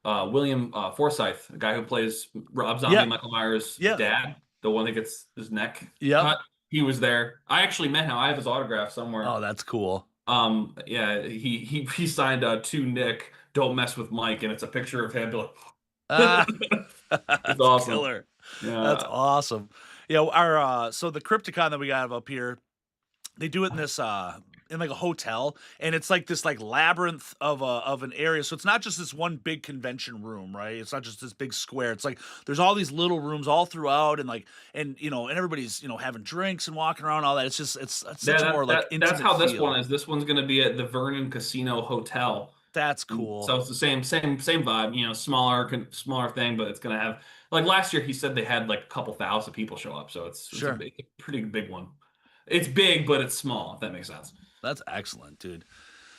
William Forsythe, the guy who plays Rob Zombie, Yeah, Michael Myers' yeah, dad, the one that gets his neck yep. cut. He was there. I actually met him. I have his autograph somewhere. Oh, that's cool. Yeah, he signed to Nick, "Don't mess with Mike," and it's a picture of him. Ah, It's that's awesome. killer. That's Yeah. awesome. Yeah, our so the Crypticon that we got up here, they do it in like a hotel, and it's like this like labyrinth of an area. So it's not just this one big convention room, right? It's not just this big square. It's like there's all these little rooms all throughout, and like and everybody's having drinks and walking around, all that. It's Yeah, such a more like that's intimate how this one feel. is. This one's gonna be at the Vernon Casino Hotel. That's cool. So it's the same vibe, smaller thing, but it's gonna have like last year he said they had like a couple thousand people show up, so it's Sure. a pretty big one. It's big, but it's small, if that makes sense. That's excellent, dude.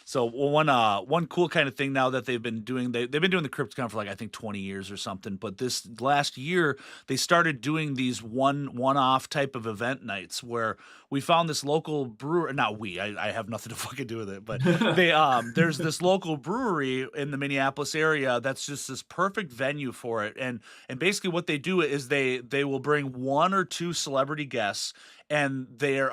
So one cool kind of thing now that they've been doing they've been doing the Crypticon for like I think 20 years or something, but this last year they started doing these one-off type of event nights where we found this local brewer, not we, I have nothing to fucking do with it, but they there's this local brewery in the Minneapolis area that's just this perfect venue for it, and basically what they do is they will bring one or two celebrity guests, and they're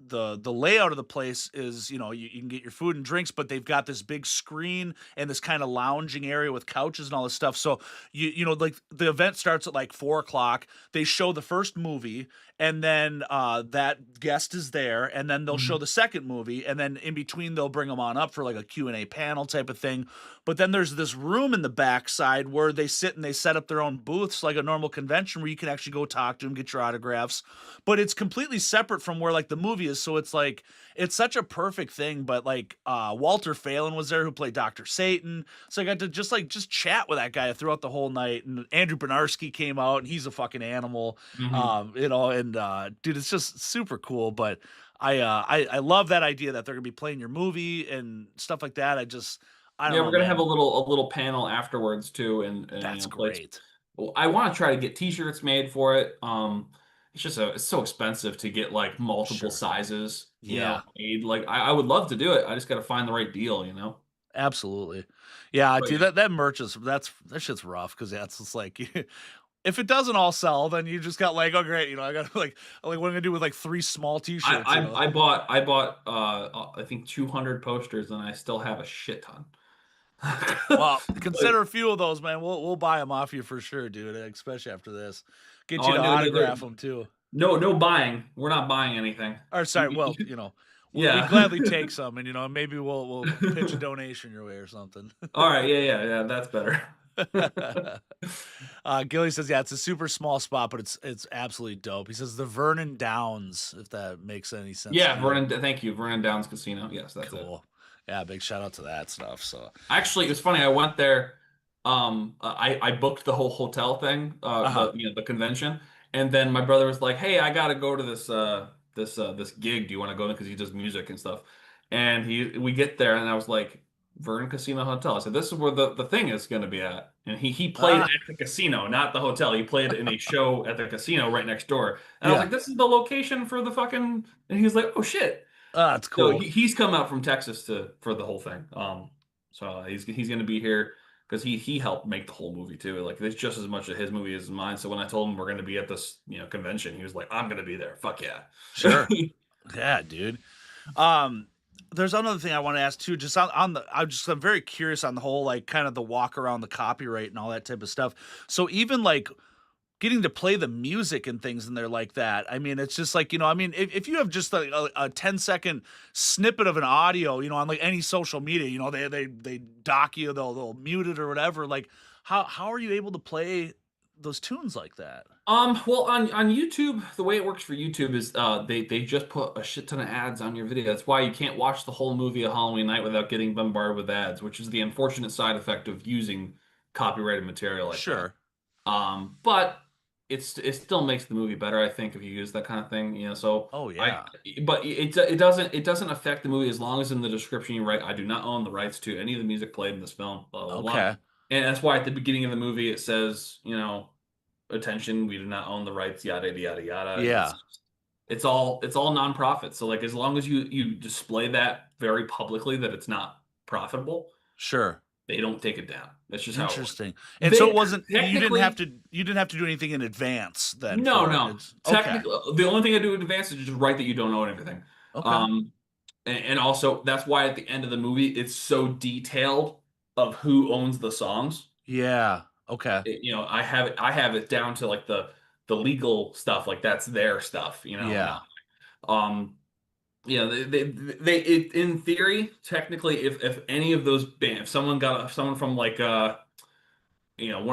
the layout of the place is, you can get your food and drinks, but they've got this big screen and this kind of lounging area with couches and all this stuff. So like the event starts at like 4 o'clock. They show the first movie, and then that guest is there, and then they'll show Mhm. the second movie, and then in between they'll bring them on up for like a Q&A panel type of thing. But then there's this room in the backside where they sit and they set up their own booths like a normal convention, where you can actually go talk to them, get your autographs. But it's completely separate from where like the movie is. So it's like it's such a perfect thing. But like Walter Phelan was there, who played Dr. Satan. So I got to just chat with that guy throughout the whole night. And Andrew Bernarski came out, and he's a fucking animal. Mhm. And dude, it's just super cool. But I love that idea that they're gonna be playing your movie and stuff like that. I don't Yeah, know, we're gonna have man. a little panel afterwards too, and That's place. great. Well, I want to try to get T-shirts made for it. It's so expensive to get like multiple Sure. sizes, Yeah. made. Like I would love to do it. I just got to find the right deal. Absolutely. Yeah, But dude, yeah, that merch is that shit's rough, because that's just like if it doesn't all sell, then you just got like, oh great, I got like what am I gonna do with like three small t-shirts, I bought I think 200 posters, and I still have a shit ton. Well, But consider a few of those, man. We'll buy them off you for sure, dude, especially after this. Get you oh to no, yeah, autograph them too. no buying. We're not buying anything. Or sorry, well, we Yeah. gladly take some, and maybe we'll pitch a donation your way or something. All right, yeah, that's better. Gilly says, yeah, it's a super small spot, but it's absolutely dope. He says the Vernon Downs, if that makes any sense to Yeah, you. Thank you, Vernon Downs Casino. Yes, that's it. Cool. Yeah, big shout out to that stuff. So, Actually, it was funny. I went there. I booked the whole hotel thing, uh-huh. the convention, and then my brother was like, "Hey, I gotta go to this gig. Do you want to go?" Because he does music and stuff. And we get there, and I was like, "Vernon Casino Hotel." I said, "This is where the thing is going to be at." And he played at Ah, the casino, not the hotel. He played in a show at the casino right next door. And I was yeah. like, "This is the location for the fucking." And he was like, "Oh shit." That's So cool. he's come out from Texas for the whole thing. So he's going to be here because he helped make the whole movie too. Like it's just as much of his movie as mine. So when I told him we're going to be at this convention, he was like, "I'm going to be there. Fuck yeah." Sure. Yeah, dude. Um, there's another thing I want to ask too, just on the, I'm very curious on the whole, like kind of the walk around the copyright and all that type of stuff. So even like getting to play the music and things in there like that. I mean, it's just like, if you have just a 10-second snippet of an audio, on like any social media, they dock you, they'll mute it or whatever. Like how are you able to play those tunes like that? Well, on YouTube, the way it works for YouTube is they just put a shit ton of ads on your video. That's why you can't watch the whole movie of Halloween Night without getting bombarded with ads, which is the unfortunate side effect of using copyrighted material like that. Sure. But it still makes the movie better, I think, if you use that kind of thing. So Oh I, yeah. but it doesn't affect the movie as long as in the description you write, I do not own the rights to any of the music played in this film, blah blah blah. Okay. And that's why at the beginning of the movie it says, attention, we do not own the rights, yada yada yada. Yeah. It's all nonprofit. So like as long as you display that very publicly that it's not profitable, Sure. they don't take it down. That's just how it works. Interesting. And so it They wasn't technically you didn't have to do anything in advance then No, for it. no. It's okay. Technically, the only thing I do in advance is just write that you don't own everything. Okay. Um, and also that's why at the end of the movie it's so detailed of who owns the songs. Yeah. Okay. I have it down to like the legal stuff, like that's their stuff. Yeah. Um, in theory, technically, if any of those bands, if someone from like one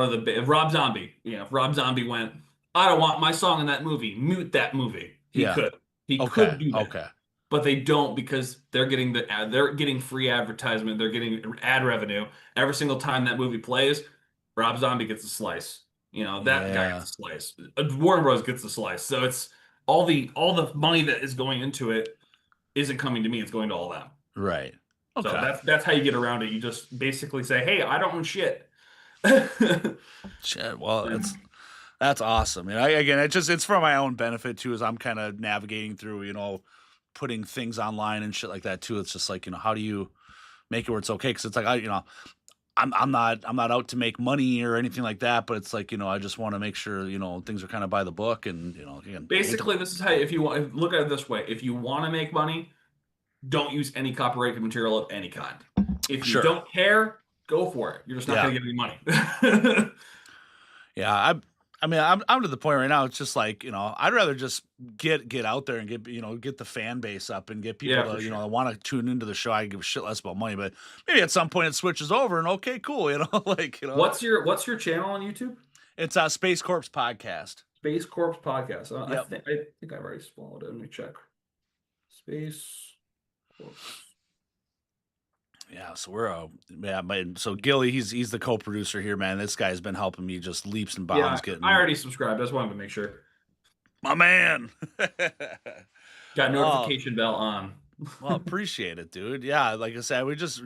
of the if Rob Zombie, if Rob Zombie went, I don't want my song in that movie, mute that movie. He Yeah. could. He Okay. could do that. Okay. But they don't because they're getting free advertisement, they're getting ad revenue. Every single time that movie plays, Rob Zombie gets a slice. That guy Yeah. gets a slice. Warner Bros. Gets a slice. So it's all the money that is going into it isn't coming to me, it's going to all them. Right. So Okay. that's how you get around it. You just basically say, hey, I don't own shit. Shit. Well, that's awesome. And again, it's for my own benefit too, as I'm kind of navigating through, putting things online and shit like that too. It's just like, how do you make it where it's okay? Because it's like I'm not out to make money or anything like that, but it's like, I just want to make sure, things are kind of by the book and, again, hate to, Basically, this is how, if you want, look at it this way: if you want to make money, don't use any copyrighted material of any kind. If you sure. don't care, go for it. You're just not Yeah. going to get any money. Yeah. I'm to the point right now. It's just like, I'd rather just get out there and get the fan base up and get people Yeah, for to, sure. want to tune into the show. I give a shit less about money, but maybe at some point it switches over and okay, cool. Like, What's your channel on YouTube? it's Space Corpse Podcast. Space Corpse Podcast. Yep. I think I've already swallowed it. Let me check. Space Corpse. Yeah, so so Gilly, he's the co-producer here, man. This guy's been helping me just leaps and Yeah, bounds getting I already subscribed. I just wanted to make sure. my man. Got Oh, notification bell on. well, appreciate it, dude. Yeah, like I said, we're just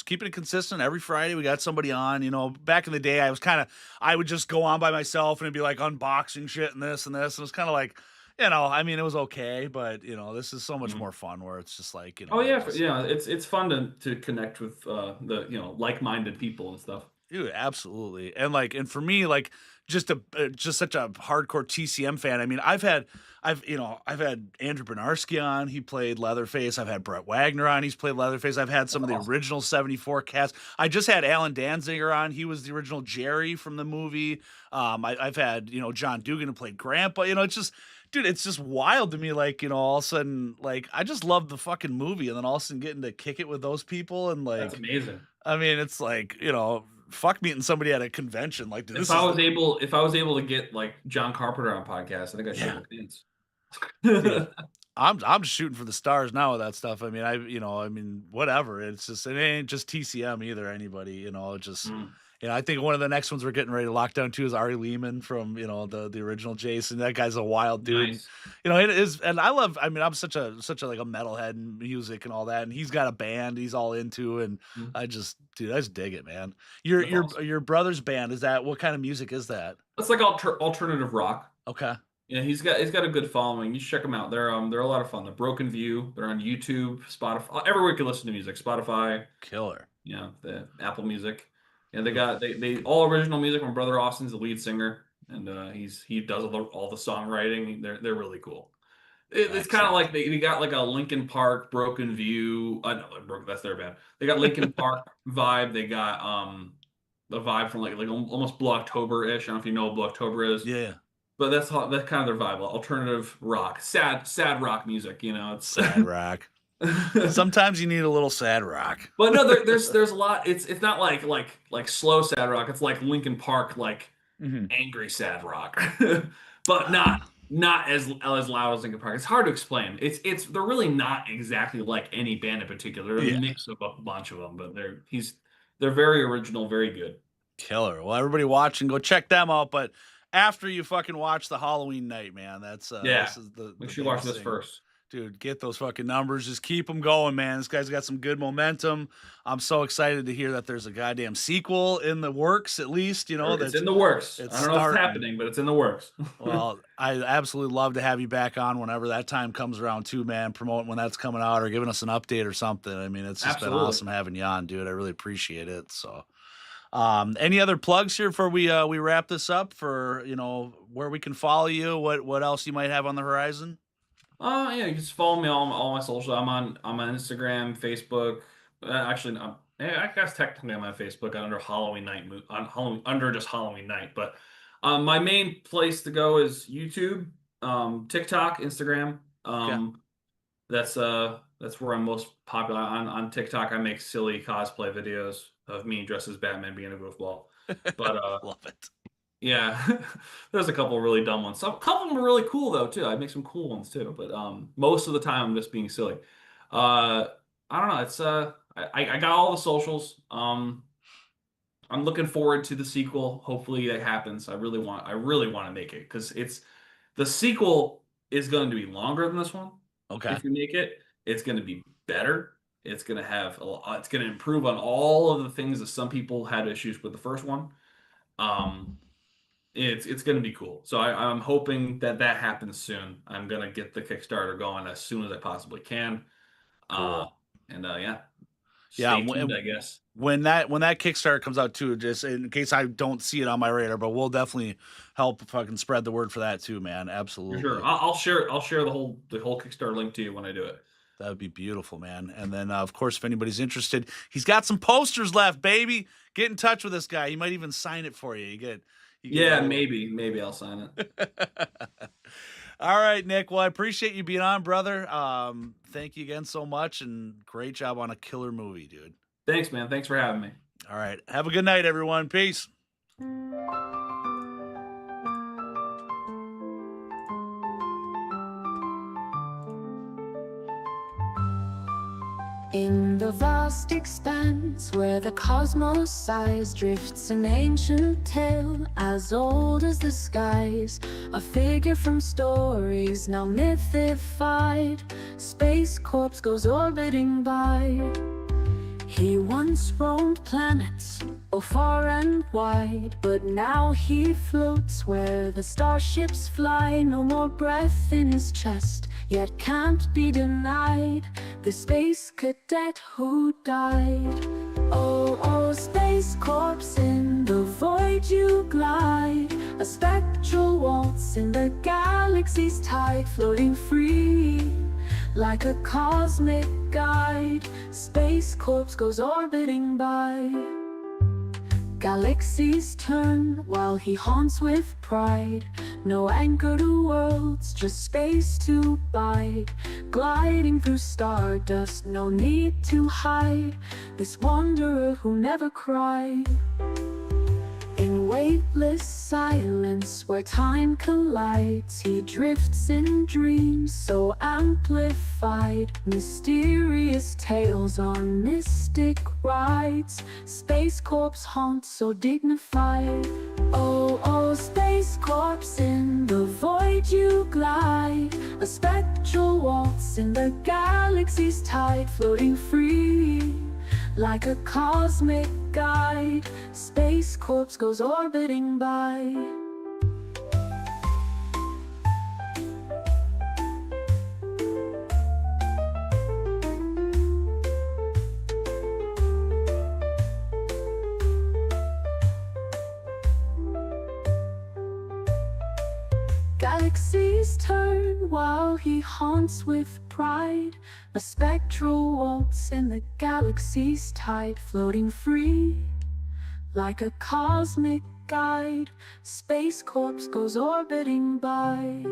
keeping it consistent. Every Friday we got somebody on. Back in the day, I would just go on by myself and it'd be like unboxing shit and this and this. And it's kind of like, it was okay, but this is so much Mhm. more fun where it's just like, Oh yeah, just, yeah. It's fun to connect with the like-minded people and stuff. dude, absolutely. And for me, like just such a hardcore TCM fan. I mean, I've had Andrew Bernarski on. He played Leatherface. I've had Brett Wagner on. He's played Leatherface. I've had some That's of the awesome. original 74 cast. I just had Alan Danziger on. He was the original Jerry from the movie. I've had, John Dugan who played Grandpa. It's just, dude, it's just wild to me. Like, all of a sudden, like, I just love the fucking movie. And then all of a sudden getting to kick it with those people. And That's like, amazing. it's like, fuck meeting somebody at a convention. Like, If this I is was the, able to get like John Carpenter on podcast, I think I should yeah, have pants. dude. I'm just shooting for the stars now with that stuff. Whatever. It ain't just TCM either. Anybody, just Mm, I think one of the next ones we're getting ready to lock down too is Ari Lehman from the original Jason. That guy's a wild dude. nice. It is, and I love. I'm such a like a metalhead in music and all that, and he's got a band he's all into, and Mm, I just dig it, man. Your that's your awesome. your brother's band, is that what kind of music is that? It's like alternative rock. Okay, Yeah, he's got a good following. You should check them out. They're a lot of fun. They're Broken View. They're on YouTube, Spotify, everywhere you can listen to music. Spotify, killer. the Apple Music. Yeah, they all original music. My brother Austin's the lead singer, and he does all the songwriting. They're really cool. It's kind of Excellent. like they got like a Linkin Park, Broken View. No, Broken, that's their band. They got Linkin Park vibe. They got the vibe from like almost Blue October ish. I don't know if you know what Blue October is, Yeah, but that's kind of their vibe. Alternative rock, sad rock music. It's sad rock. Sometimes you need a little sad rock. but no, there's a lot. It's not like slow sad rock. It's like Linkin Park, like Hmm. angry sad rock, but not as loud as Linkin Park. It's hard to explain. They're really not exactly like any band in particular. They're a Yeah, mix of a bunch of them, but they're very original, very good. killer. Well, everybody watching, go check them out. But after you fucking watch the Halloween night, man, Yeah, this is make the sure you watch biggest this thing. first. Dude, get those fucking numbers. Just keep them going, man. This guy's got some good momentum. I'm so excited to hear that there's a goddamn sequel in the works, at least, It's that's in the works. it's I don't know if it's starting. happening, but it's in the works. Well, I absolutely love to have you back on whenever that time comes around too, man. Promoting when that's coming out or giving us an update or something. It's just been Absolutely. awesome having you on, dude. I really appreciate it. So, any other plugs here before we wrap this up for, where we can follow you, what else you might have on the horizon? Yeah, you can just follow me on all my social. I'm on Instagram, Facebook. Actually, no, yeah, I guess technically I'm on Facebook under Halloween night on Halloween under just Halloween night. But my main place to go is YouTube, TikTok, Instagram. Okay. That's where I'm most popular on TikTok. I make silly cosplay videos of me dressed as Batman being a goofball. But Love it. yeah, there's a couple really dumb ones. A couple of them are really cool though too. I make some cool ones too, but most of the time I'm just being silly. I don't know. It's I got all the socials. I'm looking forward to the sequel. Hopefully that happens. I really want to make it because the sequel is going to be longer than this one. Okay. If you make it, it's going to be better. It's going to have it's going to improve on all of the things that some people had issues with the first one. Um, it's going to be cool. So I'm hoping that happens soon. I'm going to get the Kickstarter going as soon as I possibly can. Uh, Cool. and yeah, Yeah, stay tuned, I guess. when that Kickstarter comes out too, just in case I don't see it on my radar, but we'll definitely help fucking spread the word for that too, man. For sure. Absolutely. I'll share the whole Kickstarter link to you when I do it. That would be beautiful, man. And then, of course, if anybody's interested, he's got some posters left, baby. Get in touch with this guy. He might even sign it for you. You get Yeah, a little- maybe I'll sign it. All right, Nick. Well, I appreciate you being on, brother. Thank you again so much, and great job on a killer movie, dude. Thanks, man. Thanks for having me. All right. Have a good night, everyone. Peace. In the vast expanse where the cosmos sighs, drifts an ancient tale as old as the skies. A figure from stories now mythified. Space Corpse goes orbiting by. He once roamed planets, oh far and wide, but now he floats where the starships fly. No more breath in his chest, yet can't be denied the space cadet who died. Oh, oh, Space Corpse, in the void you glide, a spectral waltz in the galaxy's tide, floating free like a cosmic guide. Space Corpse goes orbiting by. Galaxies turn while he haunts with pride. No anchor to worlds, just space to bide. Gliding through stardust, no need to hide. This wanderer who never cried. In weightless silence where time collides, he drifts in dreams so amplified. Mysterious tales on mystic rides. Space Corpse haunts so dignified. Oh, oh, Space Corpse, in the void you glide, a spectral waltz in the galaxy's tide, floating free like a cosmic guide. Space Corpse goes orbiting by. Galaxies turn while he haunts with pride. A spectral waltz in the galaxy's tide, floating free like a cosmic guide. Space Corpse goes orbiting by.